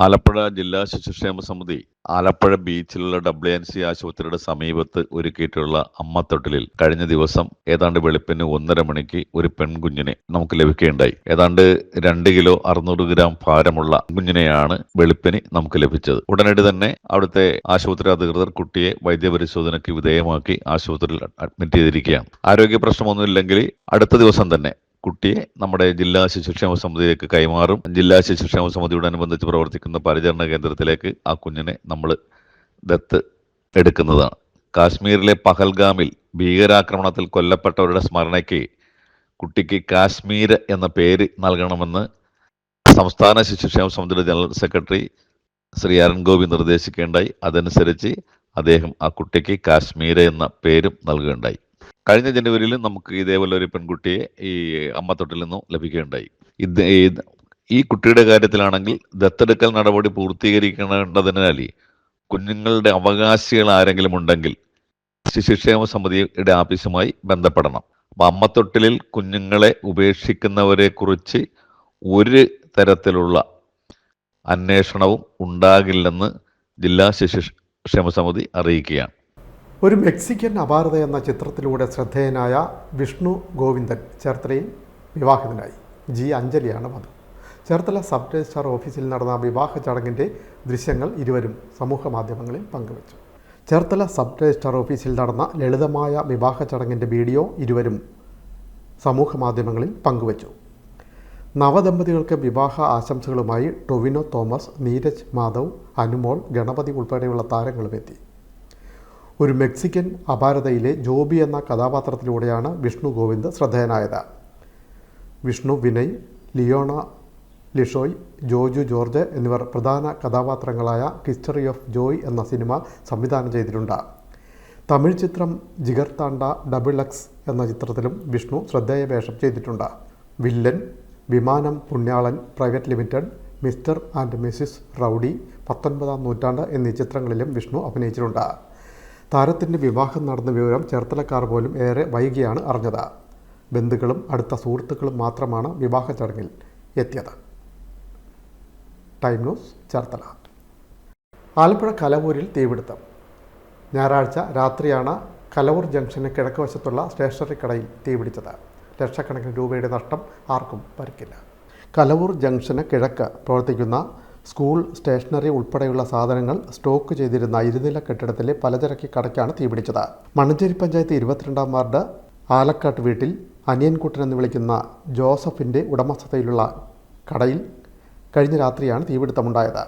ആലപ്പുഴ ജില്ലാ ശിശുക്ഷേമ സമിതി ആലപ്പുഴ ബീച്ചിലുള്ള WNC ആശുപത്രിയുടെ സമീപത്ത് ഒരുക്കിയിട്ടുള്ള അമ്മത്തൊട്ടിലിൽ കഴിഞ്ഞ ദിവസം ഏതാണ്ട് വെളുപ്പിന് 1:30 മണിക്ക് ഒരു പെൺകുഞ്ഞിനെ നമുക്ക് ലഭിക്കുകയുണ്ടായി. ഏതാണ്ട് 2 കിലോ 600 ഗ്രാം ഭാരമുള്ള കുഞ്ഞിനെയാണ് വെളുപ്പിന് നമുക്ക് ലഭിച്ചത്. ഉടനടി തന്നെ അവിടുത്തെ ആശുപത്രി അധികൃതർ കുട്ടിയെ വൈദ്യപരിശോധനയ്ക്ക് വിധേയമാക്കി ആശുപത്രിയിൽ അഡ്മിറ്റ് ചെയ്തിരിക്കുകയാണ്. ആരോഗ്യ പ്രശ്നമൊന്നുമില്ലെങ്കിൽ അടുത്ത ദിവസം തന്നെ കുട്ടിയെ നമ്മുടെ ജില്ലാ ശിശുക്ഷേമ സമിതിയിലേക്ക് കൈമാറും. ജില്ലാ ശിശുക്ഷേമ സമിതിയോടനുബന്ധിച്ച് പ്രവർത്തിക്കുന്ന പരിചരണ കേന്ദ്രത്തിലേക്ക് ആ കുഞ്ഞിനെ നമ്മൾ ദത്ത് എടുക്കുന്നതാണ്. കാശ്മീരിലെ പഹൽഗാമിൽ ഭീകരാക്രമണത്തിൽ കൊല്ലപ്പെട്ടവരുടെ സ്മരണയ്ക്ക് കുട്ടിക്ക് കാശ്മീർ എന്ന പേര് നൽകണമെന്ന് സംസ്ഥാന ശിശുക്ഷേമ സമിതിയുടെ ജനറൽ സെക്രട്ടറി ശ്രീ അരുൺ ഗോപി നിർദ്ദേശിക്കുകയുണ്ടായി. അതനുസരിച്ച് അദ്ദേഹം ആ കുട്ടിക്ക് കാശ്മീർ എന്ന പേരും നൽകുകയുണ്ടായി. കഴിഞ്ഞ ജനുവരിയിൽ നമുക്ക് ഇതേപോലെ ഒരു പെൺകുട്ടിയെ ഈ അമ്മത്തൊട്ടിൽ നിന്നും ലഭിക്കുകയുണ്ടായി. ഈ കുട്ടിയുടെ കാര്യത്തിലാണെങ്കിൽ ദത്തെടുക്കൽ നടപടി പൂർത്തീകരിക്കേണ്ടതിനാൽ കുഞ്ഞുങ്ങളുടെ അവകാശികൾ ആരെങ്കിലും ഉണ്ടെങ്കിൽ ശിശുക്ഷേമ സമിതിയുടെ ആഫീസുമായി ബന്ധപ്പെടണം. അപ്പം അമ്മത്തൊട്ടിലിൽ കുഞ്ഞുങ്ങളെ ഉപേക്ഷിക്കുന്നവരെ കുറിച്ച് ഒരു തരത്തിലുള്ള അന്വേഷണവും ഉണ്ടാകില്ലെന്ന് ജില്ലാ ശിശുക്ഷേമ സമിതി അറിയിക്കുകയാണ്. ഒരു മെക്സിക്കൻ അപാരത എന്ന ചിത്രത്തിലൂടെ ശ്രദ്ധേയനായ വിഷ്ണു ഗോവിന്ദൻ ചേർത്തലയിൽ വിവാഹിതനായി. ജി അഞ്ജലിയാണ് വധു. ചേർത്തല സബ് രജിസ്ട്രാർ ഓഫീസിൽ നടന്ന വിവാഹ ചടങ്ങിൻ്റെ ദൃശ്യങ്ങൾ ഇരുവരും സമൂഹ മാധ്യമങ്ങളിൽ പങ്കുവച്ചു. ചേർത്തല സബ് രജിസ്ട്രാർ ഓഫീസിൽ നടന്ന ലളിതമായ വിവാഹ ചടങ്ങിൻ്റെ വീഡിയോ ഇരുവരും സമൂഹ മാധ്യമങ്ങളിൽ പങ്കുവച്ചു. നവദമ്പതികൾക്ക് വിവാഹ ആശംസകളുമായി ടൊവിനോ തോമസ്, നീരജ് മാധവ്, അനുമോൾ, ഗണപതി ഉൾപ്പെടെയുള്ള താരങ്ങളും എത്തി. ഒരു മെക്സിക്കൻ അപാരതയിലെ ജോബി എന്ന കഥാപാത്രത്തിലൂടെയാണ് വിഷ്ണു ഗോവിന്ദ് ശ്രദ്ധേയനായത്. വിഷ്ണു വിനയ്, ലിയോണ ലിഷോയ്, ജോജു ജോർജ് എന്നിവർ പ്രധാന കഥാപാത്രങ്ങളായ ഹിസ്റ്ററി ഓഫ് ജോയ് എന്ന സിനിമ സംവിധാനം ചെയ്തിട്ടുണ്ട്. തമിഴ് ചിത്രം ജിഗർ താണ്ട ഡബിൾ എക്സ് എന്ന ചിത്രത്തിലും വിഷ്ണു ശ്രദ്ധേയ വേഷം ചെയ്തിട്ടുണ്ട്. Villain, Vimanam Punyalan private limited, mister and missus rowdy, 19-ാം നൂറ്റാണ്ട് എന്നീ ചിത്രങ്ങളിലും വിഷ്ണു അഭിനയിച്ചിട്ടുണ്ട്. താരത്തിൻ്റെ വിവാഹം നടന്ന വിവരം ചേർത്തലക്കാർ പോലും ഏറെ വൈകിയാണ് അറിഞ്ഞത്. ബന്ധുക്കളും അടുത്ത സുഹൃത്തുക്കളും മാത്രമാണ് വിവാഹ ചടങ്ങിൽ എത്തിയത്. Time news Cherthala. ആലപ്പുഴ കലവൂരിൽ തീപിടുത്തം. ഞായറാഴ്ച രാത്രിയാണ് കലവൂർ ജംഗ്ഷന് കിഴക്ക് വശത്തുള്ള സ്റ്റേഷനറി കടയിൽ തീപിടിച്ചത്. ലക്ഷക്കണക്കിന് രൂപയുടെ നഷ്ടം, ആർക്കും പരിക്കില്ല. കലവൂർ ജംഗ്ഷന് കിഴക്ക് പ്രവർത്തിക്കുന്ന സ്കൂൾ സ്റ്റേഷനറി ഉൾപ്പെടെയുള്ള സാധനങ്ങൾ സ്റ്റോക്ക് ചെയ്തിരുന്ന ഇരുനില കെട്ടിടത്തിലെ പലചരക്ക് കടയ്ക്കാണ് തീപിടിച്ചത്. മണ്ണഞ്ചേരി പഞ്ചായത്ത് 22-ാം വാർഡ് ആലക്കാട്ട് വീട്ടിൽ അനിയൻകുട്ടൻ എന്ന് വിളിക്കുന്ന ജോസഫിൻ്റെ ഉടമസ്ഥതയിലുള്ള കടയിൽ കഴിഞ്ഞ രാത്രിയാണ് തീപിടുത്തമുണ്ടായത്.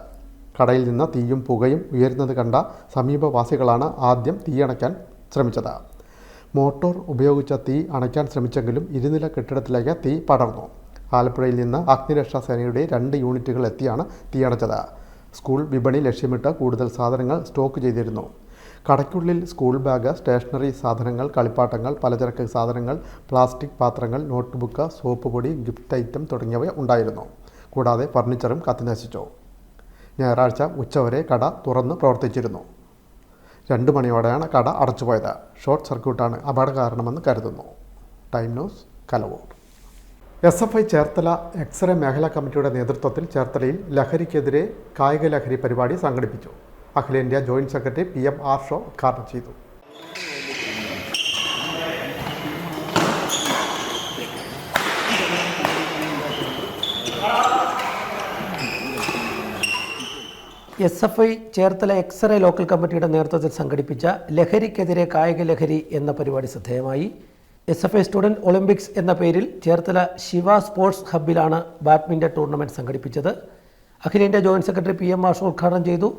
കടയിൽ നിന്ന് തീയും പുകയും ഉയരുന്നത് കണ്ട സമീപവാസികളാണ് ആദ്യം തീയണയ്ക്കാൻ ശ്രമിച്ചത്. മോട്ടോർ ഉപയോഗിച്ച തീ അണയ്ക്കാൻ ശ്രമിച്ചെങ്കിലും ഇരുനില കെട്ടിടത്തിലേക്ക് തീ പടർന്നു. ആലപ്പുഴയിൽ നിന്ന് അഗ്നിരക്ഷാ സേനയുടെ 2 യൂണിറ്റുകൾ എത്തിയാണ് തീയണച്ചത്. സ്കൂൾ വിപണി ലക്ഷ്യമിട്ട് കൂടുതൽ സാധനങ്ങൾ സ്റ്റോക്ക് ചെയ്തിരുന്നു. കടയ്ക്കുള്ളിൽ സ്കൂൾ ബാഗ്, സ്റ്റേഷനറി സാധനങ്ങൾ, കളിപ്പാട്ടങ്ങൾ, പലചരക്ക് സാധനങ്ങൾ, പ്ലാസ്റ്റിക് പാത്രങ്ങൾ, നോട്ട്ബുക്ക്, സോപ്പ് പൊടി, ഗിഫ്റ്റ് ഐറ്റം തുടങ്ങിയവ ഉണ്ടായിരുന്നു. കൂടാതെ ഫർണിച്ചറും കത്തിനശിച്ചു. ഞായറാഴ്ച ഉച്ചവരെ കട തുറന്ന് പ്രവർത്തിച്ചിരുന്നു. 2 മണിയോടെയാണ് കട അടച്ചുപോയത്. ഷോർട്ട് സർക്യൂട്ടാണ് അപകട കാരണമെന്ന് കരുതുന്നു. Time news Kalavoor. SFI Cherthala x ray മേഖലാ കമ്മിറ്റിയുടെ നേതൃത്വത്തിൽ ചേർത്തലയിൽ ലഹരിക്കെതിരെ കായിക ലഹരി പരിപാടി സംഘടിപ്പിച്ചു. അഖിലേന്ത്യാ ജോയിന്റ് സെക്രട്ടറി PM R ഷോ ഉദ്ഘാടനം ചെയ്തു. SFI ചേർത്തല എക്സ്റേ ലോക്കൽ കമ്മിറ്റിയുടെ നേതൃത്വത്തിൽ സംഘടിപ്പിച്ച ലഹരിക്കെതിരെ കായിക ലഹരി എന്ന പരിപാടി ശ്രദ്ധേയമായി. SFI സ്റ്റുഡൻറ് ഒളിമ്പിക്സ് എന്ന പേരിൽ ചേർത്തല ശിവ സ്പോർട്സ് ഹബ്ബിലാണ് ബാഡ്മിൻ്റൺ ടൂർണമെൻറ്റ് സംഘടിപ്പിച്ചത്. അഖിലേന്ത്യാ ജോയിന്റ് സെക്രട്ടറി PM R ഷോ ഉദ്ഘാടനം ചെയ്തു.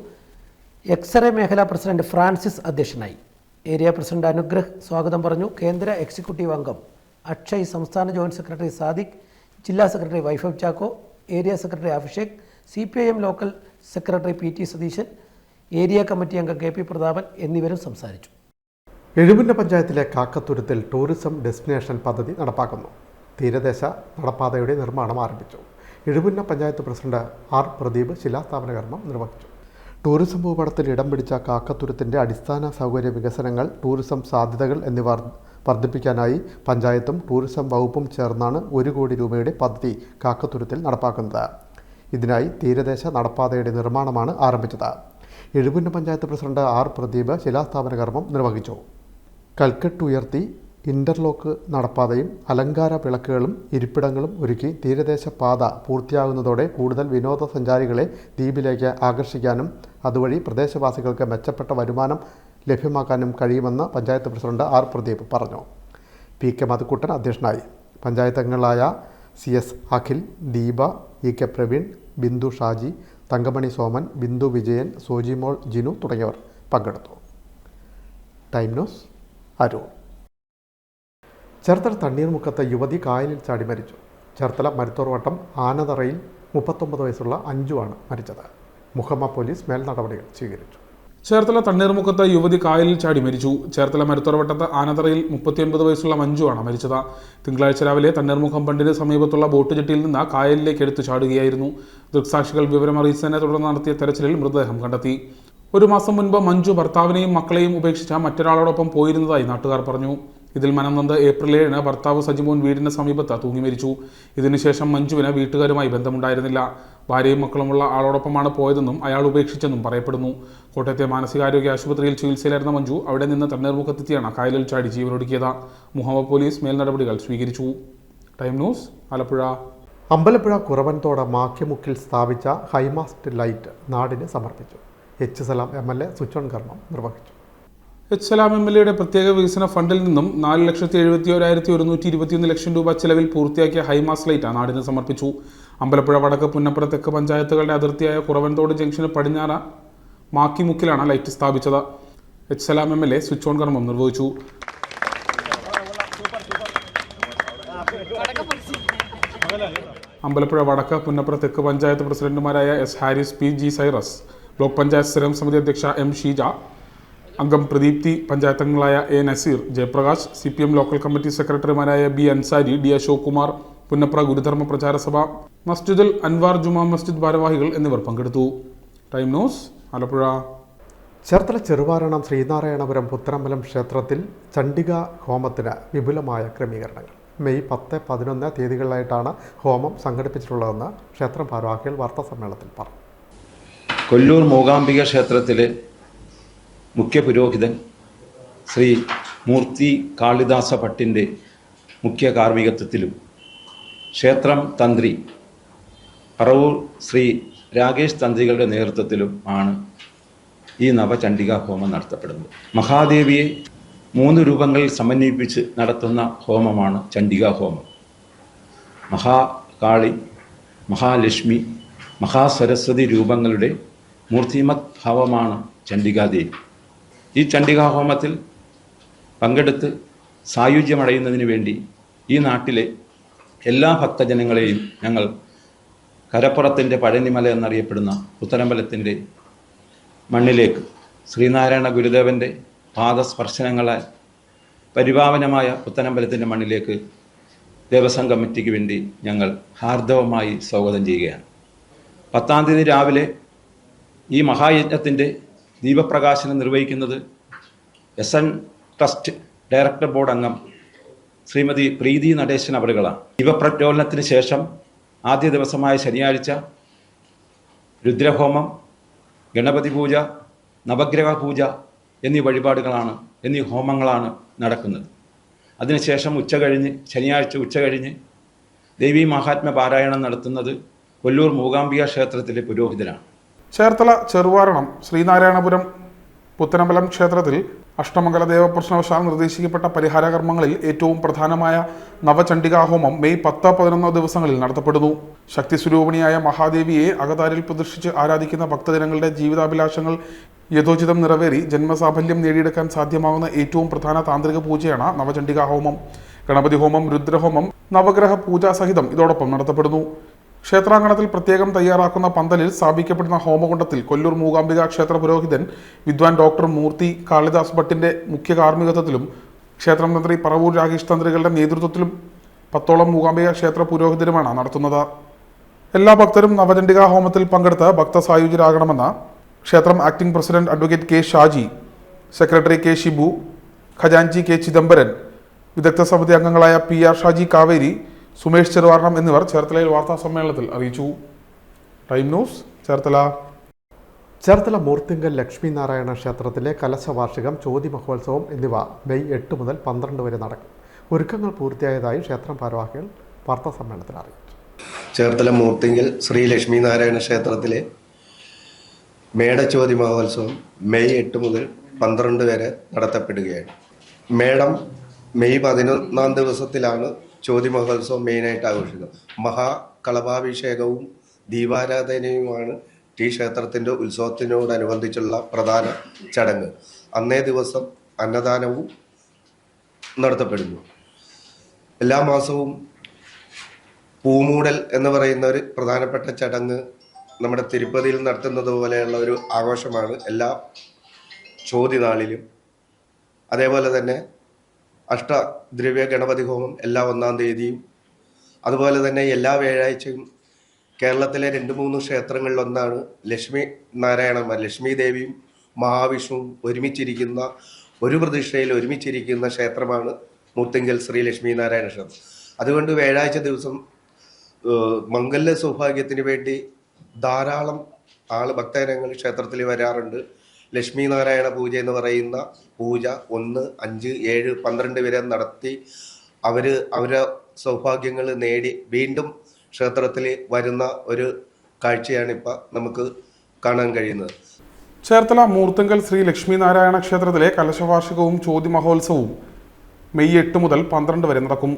എക്സ്റേ മേഖലാ പ്രസിഡന്റ് ഫ്രാൻസിസ് അധ്യക്ഷനായി. ഏരിയ പ്രസിഡന്റ് അനുഗ്രഹ് സ്വാഗതം പറഞ്ഞു. കേന്ദ്ര എക്സിക്യൂട്ടീവ് അംഗം അക്ഷയ്, സംസ്ഥാന ജോയിന്റ് സെക്രട്ടറി സാദിഖ്, ജില്ലാ secretary Vaibhav Chacko, area secretary Abhishek, CPIM local secretary PT Satheesan, area committee അംഗം KP പ്രതാപൻ എന്നിവരും സംസാരിച്ചു. എഴുപുന്ന പഞ്ചായത്തിലെ കാക്കത്തുരുത്തിൽ ടൂറിസം ഡെസ്റ്റിനേഷൻ പദ്ധതി നടപ്പാക്കുന്നു. തീരദേശ നടപ്പാതയുടെ നിർമ്മാണം ആരംഭിച്ചു. എഴുപുന്ന പഞ്ചായത്ത് പ്രസിഡന്റ് R പ്രദീപ് ശിലാസ്ഥാപന കർമ്മം നിർവഹിച്ചു. ടൂറിസം ഭൂപടത്തിൽ ഇടം പിടിച്ച കാക്കത്തുരുത്തിൻ്റെ അടിസ്ഥാന സൗകര്യ വികസനങ്ങൾ, ടൂറിസം സാധ്യതകൾ എന്നിവ വർദ്ധിപ്പിക്കാനായി പഞ്ചായത്തും ടൂറിസം വകുപ്പും ചേർന്നാണ് 1 കോടി രൂപയുടെ പദ്ധതി കാക്കത്തുരുത്തിൽ നടപ്പാക്കുന്നത്. ഇതിനായി തീരദേശ നടപ്പാതയുടെ നിർമ്മാണമാണ് ആരംഭിച്ചത്. എഴുപുന്ന പഞ്ചായത്ത് പ്രസിഡന്റ് R പ്രദീപ് ശിലാസ്ഥാപന കർമ്മം നിർവഹിച്ചു. കൽക്കെട്ട് ഉയർത്തി ഇൻ്റർലോക്ക് നടപ്പാതയും അലങ്കാര വിളക്കുകളും ഇരിപ്പിടങ്ങളും ഒരുക്കി തീരദേശ പാത പൂർത്തിയാകുന്നതോടെ കൂടുതൽ വിനോദസഞ്ചാരികളെ ദ്വീപിലേക്ക് ആകർഷിക്കാനും അതുവഴി പ്രദേശവാസികൾക്ക് മെച്ചപ്പെട്ട വരുമാനം ലഭ്യമാക്കാനും കഴിയുമെന്ന് പഞ്ചായത്ത് പ്രസിഡന്റ് R പ്രദീപ് പറഞ്ഞു. PK മധുക്കുട്ടൻ അധ്യക്ഷനായി. പഞ്ചായത്ത് അംഗങ്ങളായ CS അഖിൽ, ദീപ, EK പ്രവീൺ, ബിന്ദു ഷാജി, തങ്കമണി സോമൻ, ബിന്ദു വിജയൻ, സോജിമോൾ ജിനു തുടങ്ങിയവർ പങ്കെടുത്തു. Time news, Aroor. ചേർത്തല തണ്ണീർമുക്കത്ത് യുവതി കായലിൽ ചാടി മരിച്ചു. ചേർത്തല മരുത്തോർവട്ടം ആനതറയിൽ 39 വയസ്സുള്ള അഞ്ജുവാണ് മരിച്ചത്. മുഹമ്മ പോലീസ് മേൽ നടപടികൾ സ്വീകരിച്ചു. ചേർത്തല തണ്ണീർമുക്കത്ത് യുവതി കായലിൽ ചാടി മരിച്ചു. ചേർത്തല മരുത്തോർവട്ടത്ത് ആനതറയിൽ 39 വയസ്സുള്ള മഞ്ജുവാണ് മരിച്ചത്. തിങ്കളാഴ്ച രാവിലെ തണ്ണീർമുഖം ബണ്ടിന് സമീപത്തുള്ള ബോട്ട് ജെട്ടിയിൽ നിന്ന് കായലിലേക്ക് എടുത്തു ചാടുകയായിരുന്നു. ദൃക്സാക്ഷികൾ വിവരമറിയിച്ചതിനെ തുടർന്ന് നടത്തിയ തെരച്ചിലിൽ മൃതദേഹം കണ്ടെത്തി. 1 മാസം മുൻപ് മഞ്ജു ഭർത്താവിനെയും മക്കളെയും ഉപേക്ഷിച്ച മറ്റൊരാളോടൊപ്പം പോയിരുന്നതായി നാട്ടുകാർ പറഞ്ഞു. ഇതിൽ മനംനൊന്ത് ഏപ്രിൽ 7 ഭർത്താവ് സജിമോൻ വീടിന് സമീപത്ത് തൂങ്ങി മരിച്ചു. ഇതിനുശേഷം മഞ്ജുവിന് വീട്ടുകാരുമായി ബന്ധമുണ്ടായിരുന്നില്ല. ഭാര്യയും മക്കളുമുള്ള ആളോടൊപ്പമാണ് പോയതെന്നും അയാൾ ഉപേക്ഷിച്ചെന്നും പറയപ്പെടുന്നു. കോട്ടയത്തെ മാനസികാരോഗ്യ ആശുപത്രിയിൽ ചികിത്സയിലായിരുന്ന മഞ്ജു അവിടെ നിന്ന് തണ്ണീർമുഖത്തെത്തിയാണ് കായലിൽ ചാടി ജീവനൊടുക്കിയത്. മുഹമ്മ പോലീസ് മേൽ നടപടികൾ സ്വീകരിച്ചു. Time news, Alappuzha. അമ്പലപ്പുഴ കുറവൻതോട് മാക്യമുക്കിൽ സ്ഥാപിച്ച ഹൈമാസ്റ്റ് ലൈറ്റ് നാടിന് സമർപ്പിച്ചു. H. Salam MLA switch on കർമ്മം നിർവഹിച്ചു. H. സലാം MLAയുടെ പ്രത്യേക വികസന ഫണ്ടിൽ നിന്നും 4,71,121 ലക്ഷം രൂപ ചെലവിൽ പൂർത്തിയാക്കിയ ഹൈമാസ് ലൈറ്റ് നാടിന് സമർപ്പിച്ചു. അമ്പലപ്പുഴ വടക്ക്, പുന്നപ്പുറ തെക്ക് പഞ്ചായത്തുകളുടെ അതിർത്തിയായ കുറവൻതോട് ജംഗ്ഷന് പടിഞ്ഞാറ് മാക്കിമുക്കിലാണ് ലൈറ്റ് സ്ഥാപിച്ചത്. H. Salam MLA switch on കർമ്മം നിർവഹിച്ചു. അമ്പലപ്പുഴ വടക്ക്, പുന്നപ്പുറ തെക്ക് പഞ്ചായത്ത് പ്രസിഡന്റുമാരായ S. Haris, P. G. Cyrus, block panchayat സ്ഥിരം സമിതി അധ്യക്ഷ M. ഷീജ, അംഗം പ്രദീപ്തി, പഞ്ചായത്ത് അംഗങ്ങളായ A. Nazeer, Jayaprakash, CPM local committee സെക്രട്ടറിമാരായ B. അൻസാരി, D. അശോക് കുമാർ, പുന്നപ്ര ഗുരുധർമ്മ പ്രചാര സഭ, മസ്ജിദുൽ അൻവാർ ജുമാ മസ്ജിദ് ഭാരവാഹികൾ എന്നിവർ പങ്കെടുത്തു. Time news, Alappuzha. ചേർത്തല ചെറുവാരണം ശ്രീനാരായണപുരം പുത്തനമ്പലം ക്ഷേത്രത്തിൽ ചണ്ഡിക ഹോമത്തിന് വിപുലമായ ക്രമീകരണങ്ങൾ. മെയ് 10, 11 തീയതികളിലായിട്ടാണ് ഹോമം സംഘടിപ്പിച്ചിട്ടുള്ളതെന്ന് ക്ഷേത്രം ഭാരവാഹികൾ വാർത്താസമ്മേളനത്തിൽ പറഞ്ഞു. കൊല്ലൂർ മൂകാംബിക ക്ഷേത്രത്തിലെ മുഖ്യ പുരോഹിതൻ ശ്രീ മൂർത്തി കാളിദാസ ഭട്ടിൻ്റെ മുഖ്യ കാർമ്മികത്വത്തിലും ക്ഷേത്രം തന്ത്രി പറവൂർ ശ്രീ രാകേഷ് തന്ത്രികളുടെ നേതൃത്വത്തിലും ആണ് ഈ നവചണ്ഡികാ ഹോമം നടത്തപ്പെടുന്നത്. മഹാദേവിയെ 3 രൂപങ്ങളിൽ സമന്വയിപ്പിച്ച് നടത്തുന്ന ഹോമമാണ് ചണ്ഡികാ ഹോമം. മഹാകാളി, മഹാലക്ഷ്മി, മഹാസരസ്വതി രൂപങ്ങളുടെ മൂർത്തിമത് ഭാവമാണ് ചണ്ഡികാദേവി. ഈ ചണ്ഡികാ ഹോമത്തിൽ പങ്കെടുത്ത് സായുജ്യമടയുന്നതിന് വേണ്ടി ഈ നാട്ടിലെ എല്ലാ ഭക്തജനങ്ങളെയും ഞങ്ങൾ കരപ്പുറത്തിൻ്റെ പഴനിമല എന്നറിയപ്പെടുന്ന പുത്തനമ്പലത്തിൻ്റെ മണ്ണിലേക്ക് ശ്രീനാരായണ ഗുരുദേവൻ്റെ പാദസ്പർശനങ്ങളാൽ പരിപാവനമായ പുത്തനമ്പലത്തിൻ്റെ മണ്ണിലേക്ക് ദേവസ്വം കമ്മിറ്റിക്ക് വേണ്ടി ഞങ്ങൾ ഹാർദവമായി സ്വാഗതം ചെയ്യുകയാണ്. 10-ാം തീയതി രാവിലെ ഈ മഹായജ്ഞത്തിൻ്റെ ദീപപ്രകാശനം നിർവഹിക്കുന്നത് SN ട്രസ്റ്റ് ഡയറക്ടർ ബോർഡ് അംഗം ശ്രീമതി പ്രീതി നടേശൻ അവറുകളാണ്. ദീപപ്രജ്വലനത്തിന് ശേഷം ആദ്യ ദിവസമായ ശനിയാഴ്ച രുദ്രഹോമം, ഗണപതി പൂജ, നവഗ്രഹ പൂജ എന്നീ ഹോമങ്ങളാണ് നടക്കുന്നത്. അതിനുശേഷം ശനിയാഴ്ച ഉച്ച കഴിഞ്ഞ് ദേവീ മഹാത്മ്യ പാരായണം നടത്തുന്നത് കൊല്ലൂർ മൂകാംബിക ക്ഷേത്രത്തിലെ പുരോഹിതനാണ്. ചേർത്തല ചെറുവാരണം ശ്രീനാരായണപുരം പുത്തനമ്പലം ക്ഷേത്രത്തിൽ അഷ്ടമംഗല ദേവപ്രശ്നവശാൽ നിർദ്ദേശിക്കപ്പെട്ട പരിഹാര കർമ്മങ്ങളിൽ ഏറ്റവും പ്രധാനമായ നവചണ്ഡികാഹോമം മെയ് 10, 11 ദിവസങ്ങളിൽ നടത്തപ്പെടുന്നു. ശക്തി സ്വരൂപിണിയായ മഹാദേവിയെ അകതാരിൽ പ്രതിഷ്ഠിച്ച് ആരാധിക്കുന്ന ഭക്തജനങ്ങളുടെ ജീവിതാഭിലാഷങ്ങൾ യഥോചിതം നിറവേറി ജന്മസാഫല്യം നേടിയെടുക്കാൻ സാധ്യമാകുന്ന ഏറ്റവും പ്രധാന താന്ത്രിക പൂജയാണ് നവചണ്ഡികാഹോമം. ഗണപതി ഹോമം, രുദ്രഹോമം, നവഗ്രഹ പൂജാസഹിതം ഇതോടൊപ്പം നടത്തപ്പെടുന്നു. ക്ഷേത്രാങ്കണത്തിൽ പ്രത്യേകം തയ്യാറാക്കുന്ന പന്തലിൽ സ്ഥാപിക്കപ്പെടുന്ന ഹോമകുണ്ഡത്തിൽ കൊല്ലൂർ മൂകാംബിക ക്ഷേത്ര പുരോഹിതൻ വിദ്വാൻ ഡോക്ടർ മൂർത്തി കാളിദാസ് ഭട്ടിന്റെ മുഖ്യ കാർമ്മികത്വത്തിലും ക്ഷേത്രം തന്ത്രി പറവൂർ രാകേഷ് തന്ത്രികളുടെ നേതൃത്വത്തിലും 10ഓളം മൂകാംബിക ക്ഷേത്ര പുരോഹിതരുമാണ് നടത്തുന്നത്. എല്ലാ ഭക്തരും നവചണ്ഡികാ ഹോമത്തിൽ പങ്കെടുത്ത് ഭക്തസായുജ്യരാകണമെന്ന് ക്ഷേത്രം acting president advocate K. Shaji, secretary K. Shibu, ഖജാൻജി K. ചിദംബരൻ, വിദഗ്ധ സമിതി അംഗങ്ങളായ PR ഷാജി കാവേരി, സുമേഷ് ചെറുവാരണം എന്നിവർ ചേർത്തലയിൽ വാർത്താ സമ്മേളനത്തിൽ അറിയിച്ചു. Time news, Cherthala. ചേർത്തല മൂർത്തിങ്കൽ ലക്ഷ്മി നാരായണ ക്ഷേത്രത്തിലെ കലശവാർഷികം, ചോതി മഹോത്സവം എന്നിവ മെയ് 8 മുതൽ 12 വരെ നടക്കും. ഒരുക്കങ്ങൾ പൂർത്തിയായതായി ക്ഷേത്രം ഭാരവാഹികൾ വാർത്താ സമ്മേളനത്തിൽ അറിയിച്ചു. ചേർത്തല മൂർത്തിങ്കൽ ശ്രീ ലക്ഷ്മി നാരായണ ക്ഷേത്രത്തിലെ മേടച്ചോതി മഹോത്സവം മെയ് 8 മുതൽ 12 വരെ നടത്തപ്പെടുകയാണ്. മേടം മെയ് 11 ദിവസത്തിലാണ് ചോതി മഹോത്സവം മെയിനായിട്ട് ആഘോഷിക്കുന്നത്. മഹാകളഭാഭിഷേകവും ദീപാരാധനയുമാണ് ഈ ക്ഷേത്രത്തിൻ്റെ ഉത്സവത്തിനോടനുബന്ധിച്ചുള്ള പ്രധാന ചടങ്ങ്. അന്നേ ദിവസം അന്നദാനവും നടത്തപ്പെടുന്നു. എല്ലാ മാസവും പൂമൂടൽ എന്ന് പറയുന്ന ഒരു പ്രധാനപ്പെട്ട ചടങ്ങ് നമ്മുടെ തിരുപ്പതിയിൽ നടത്തുന്നത് പോലെയുള്ള ഒരു ആഘോഷമാണ് എല്ലാ ചോതി നാളിലും. അതേപോലെ തന്നെ അഷ്ടദ്രവ്യ ഗണപതി ഹോമം എല്ലാ 1-ാം തീയതിയും, അതുപോലെ തന്നെ എല്ലാ വ്യാഴാഴ്ചയും കേരളത്തിലെ 2-3 ക്ഷേത്രങ്ങളിലൊന്നാണ് ലക്ഷ്മി നാരായണന്മാർ, ലക്ഷ്മി ദേവിയും മഹാവിഷ്ണുവും ഒരുമിച്ചിരിക്കുന്ന ഒരു പ്രതിഷ്ഠയിൽ ഒരുമിച്ചിരിക്കുന്ന ക്ഷേത്രമാണ് മൂർത്തിങ്കൽ ശ്രീ ലക്ഷ്മി നാരായണ ക്ഷേത്രം. അതുകൊണ്ട് വ്യാഴാഴ്ച ദിവസം മംഗല്യ സൗഭാഗ്യത്തിന് വേണ്ടി ധാരാളം ഭക്തജനങ്ങൾ ക്ഷേത്രത്തിൽ വരാറുണ്ട്. ലക്ഷ്മി നാരായണ പൂജ എന്ന് പറയുന്ന പൂജ 1, 5, 7, 12 വരെ നടത്തി അവരെ സൗഭാഗ്യങ്ങൾ നേടി വീണ്ടും ക്ഷേത്രത്തിൽ വരുന്ന ഒരു കാഴ്ചയാണ് ഇപ്പം നമുക്ക് കാണാൻ കഴിയുന്നത്. ചേർത്തല മൂർത്തിങ്കൽ ശ്രീ ലക്ഷ്മി നാരായണ ക്ഷേത്രത്തിലെ കലശവാർഷികവും ചോതി മഹോത്സവവും മെയ് 8 മുതൽ 12 വരെ നടക്കും.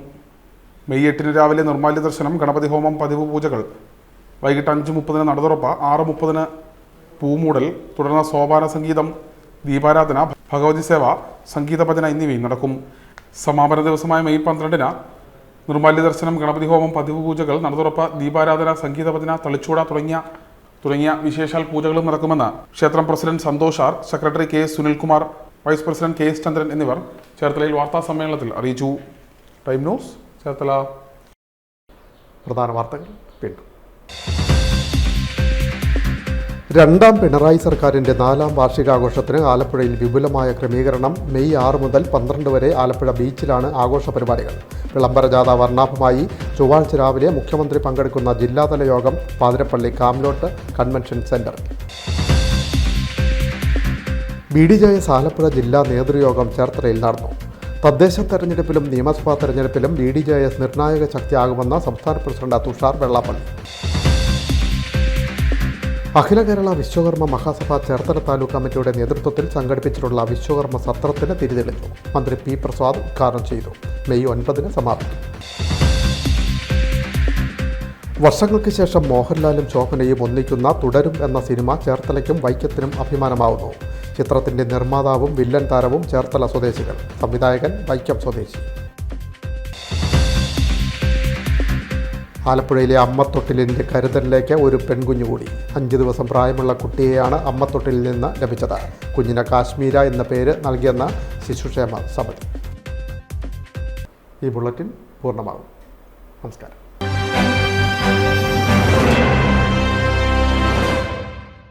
മെയ് 8 രാവിലെ നിർമ്മാല്യ ദർശനം, ഗണപതി ഹോമം, പതിവ് പൂജകൾ. വൈകിട്ട് 5:30 നടതുറപ്പ്, 6:30 പൂമൂടൽ, തുടർന്ന് സോപാന സംഗീതം, ദീപാരാധന, ഭഗവതി സേവ, സംഗീത ഭജന എന്നിവയും നടക്കും. സമാപന ദിവസമായ മെയ് 12 നിർമ്മാല്യ ദർശനം, ഗണപതി ഹോമം, പതിവ് പൂജകൾ, നടതുറപ്പ്, ദീപാരാധന, സംഗീത ഭജന, തളിച്ചൂട തുടങ്ങിയ വിശേഷാൽ പൂജകളും നടക്കുമെന്ന് ക്ഷേത്രം president Santhosh R, secretary K S Sunilkumar, vice president K S Chandran എന്നിവർ ചേർത്തലയിൽ വാർത്താ സമ്മേളനത്തിൽ അറിയിച്ചു. Time news, Cherthala. പ്രധാന വാർത്തകൾ വീണ്ടും. 2ാം പിണറായി സർക്കാരിൻ്റെ 4ാം വാർഷികാഘോഷത്തിന് ആലപ്പുഴയിൽ വിപുലമായ ക്രമീകരണം. മെയ് 6 മുതൽ 12 വരെ ആലപ്പുഴ ബീച്ചിലാണ് ആഘോഷ പരിപാടികൾ. വിളംബര ജാഥ വർണ്ണാഭമായി. ചൊവ്വാഴ്ച രാവിലെ മുഖ്യമന്ത്രി പങ്കെടുക്കുന്ന ജില്ലാതല യോഗം പാതിരപ്പള്ളി കാംലോട്ട് കൺവെൻഷൻ സെന്ററിൽ. BDJS ആലപ്പുഴ ജില്ലാ നേതൃയോഗം ചേർത്തലയിൽ നടന്നു. തദ്ദേശ തെരഞ്ഞെടുപ്പിലും നിയമസഭാ തെരഞ്ഞെടുപ്പിലും BDJS നിർണായക ശക്തിയാകുമെന്ന് സംസ്ഥാന പ്രസിഡന്റ് തുഷാർ വെള്ളാപ്പള്ളി. അഖില കേരള വിശ്വകർമ്മ മഹാസഭ ചേർത്തല താലൂക്ക് കമ്മിറ്റിയുടെ നേതൃത്വത്തിൽ സംഘടിപ്പിച്ചിട്ടുള്ള വിശ്വകർമ്മ സത്രത്തിന് തിരിതെളിച്ചു. മന്ത്രി പി പ്രസാദ് ഉദ്ഘാടനം ചെയ്തു. മെയ് 9 സമാപിക്കും. വർഷങ്ങൾക്ക് ശേഷം മോഹൻലാലും ശോഭനയും ഒന്നിക്കുന്ന തുടരും എന്ന സിനിമ ചേർത്തലയ്ക്കും വൈക്കത്തിനും അഭിമാനമാവുന്നു. ചിത്രത്തിന്റെ നിർമ്മാതാവും വില്ലൻ താരവും ചേർത്തല സ്വദേശികൾ. സംവിധായകൻ വൈക്കം സ്വദേശി. ആലപ്പുഴയിലെ അമ്മത്തൊട്ടിലിൻ്റെ കരുതലിലേക്ക് ഒരു പെൺകുഞ്ഞു കൂടി. 5 ദിവസം പ്രായമുള്ള കുട്ടിയെയാണ് അമ്മത്തൊട്ടിലിൽ നിന്ന് ലഭിച്ചത്. കുഞ്ഞിന് കാശ്മീര എന്ന പേര് നൽകിയെന്ന ശിശുക്ഷേമ സമിതി. ഈ ബുള്ളറ്റിൻ പൂർണ്ണമാകും. നമസ്കാരം.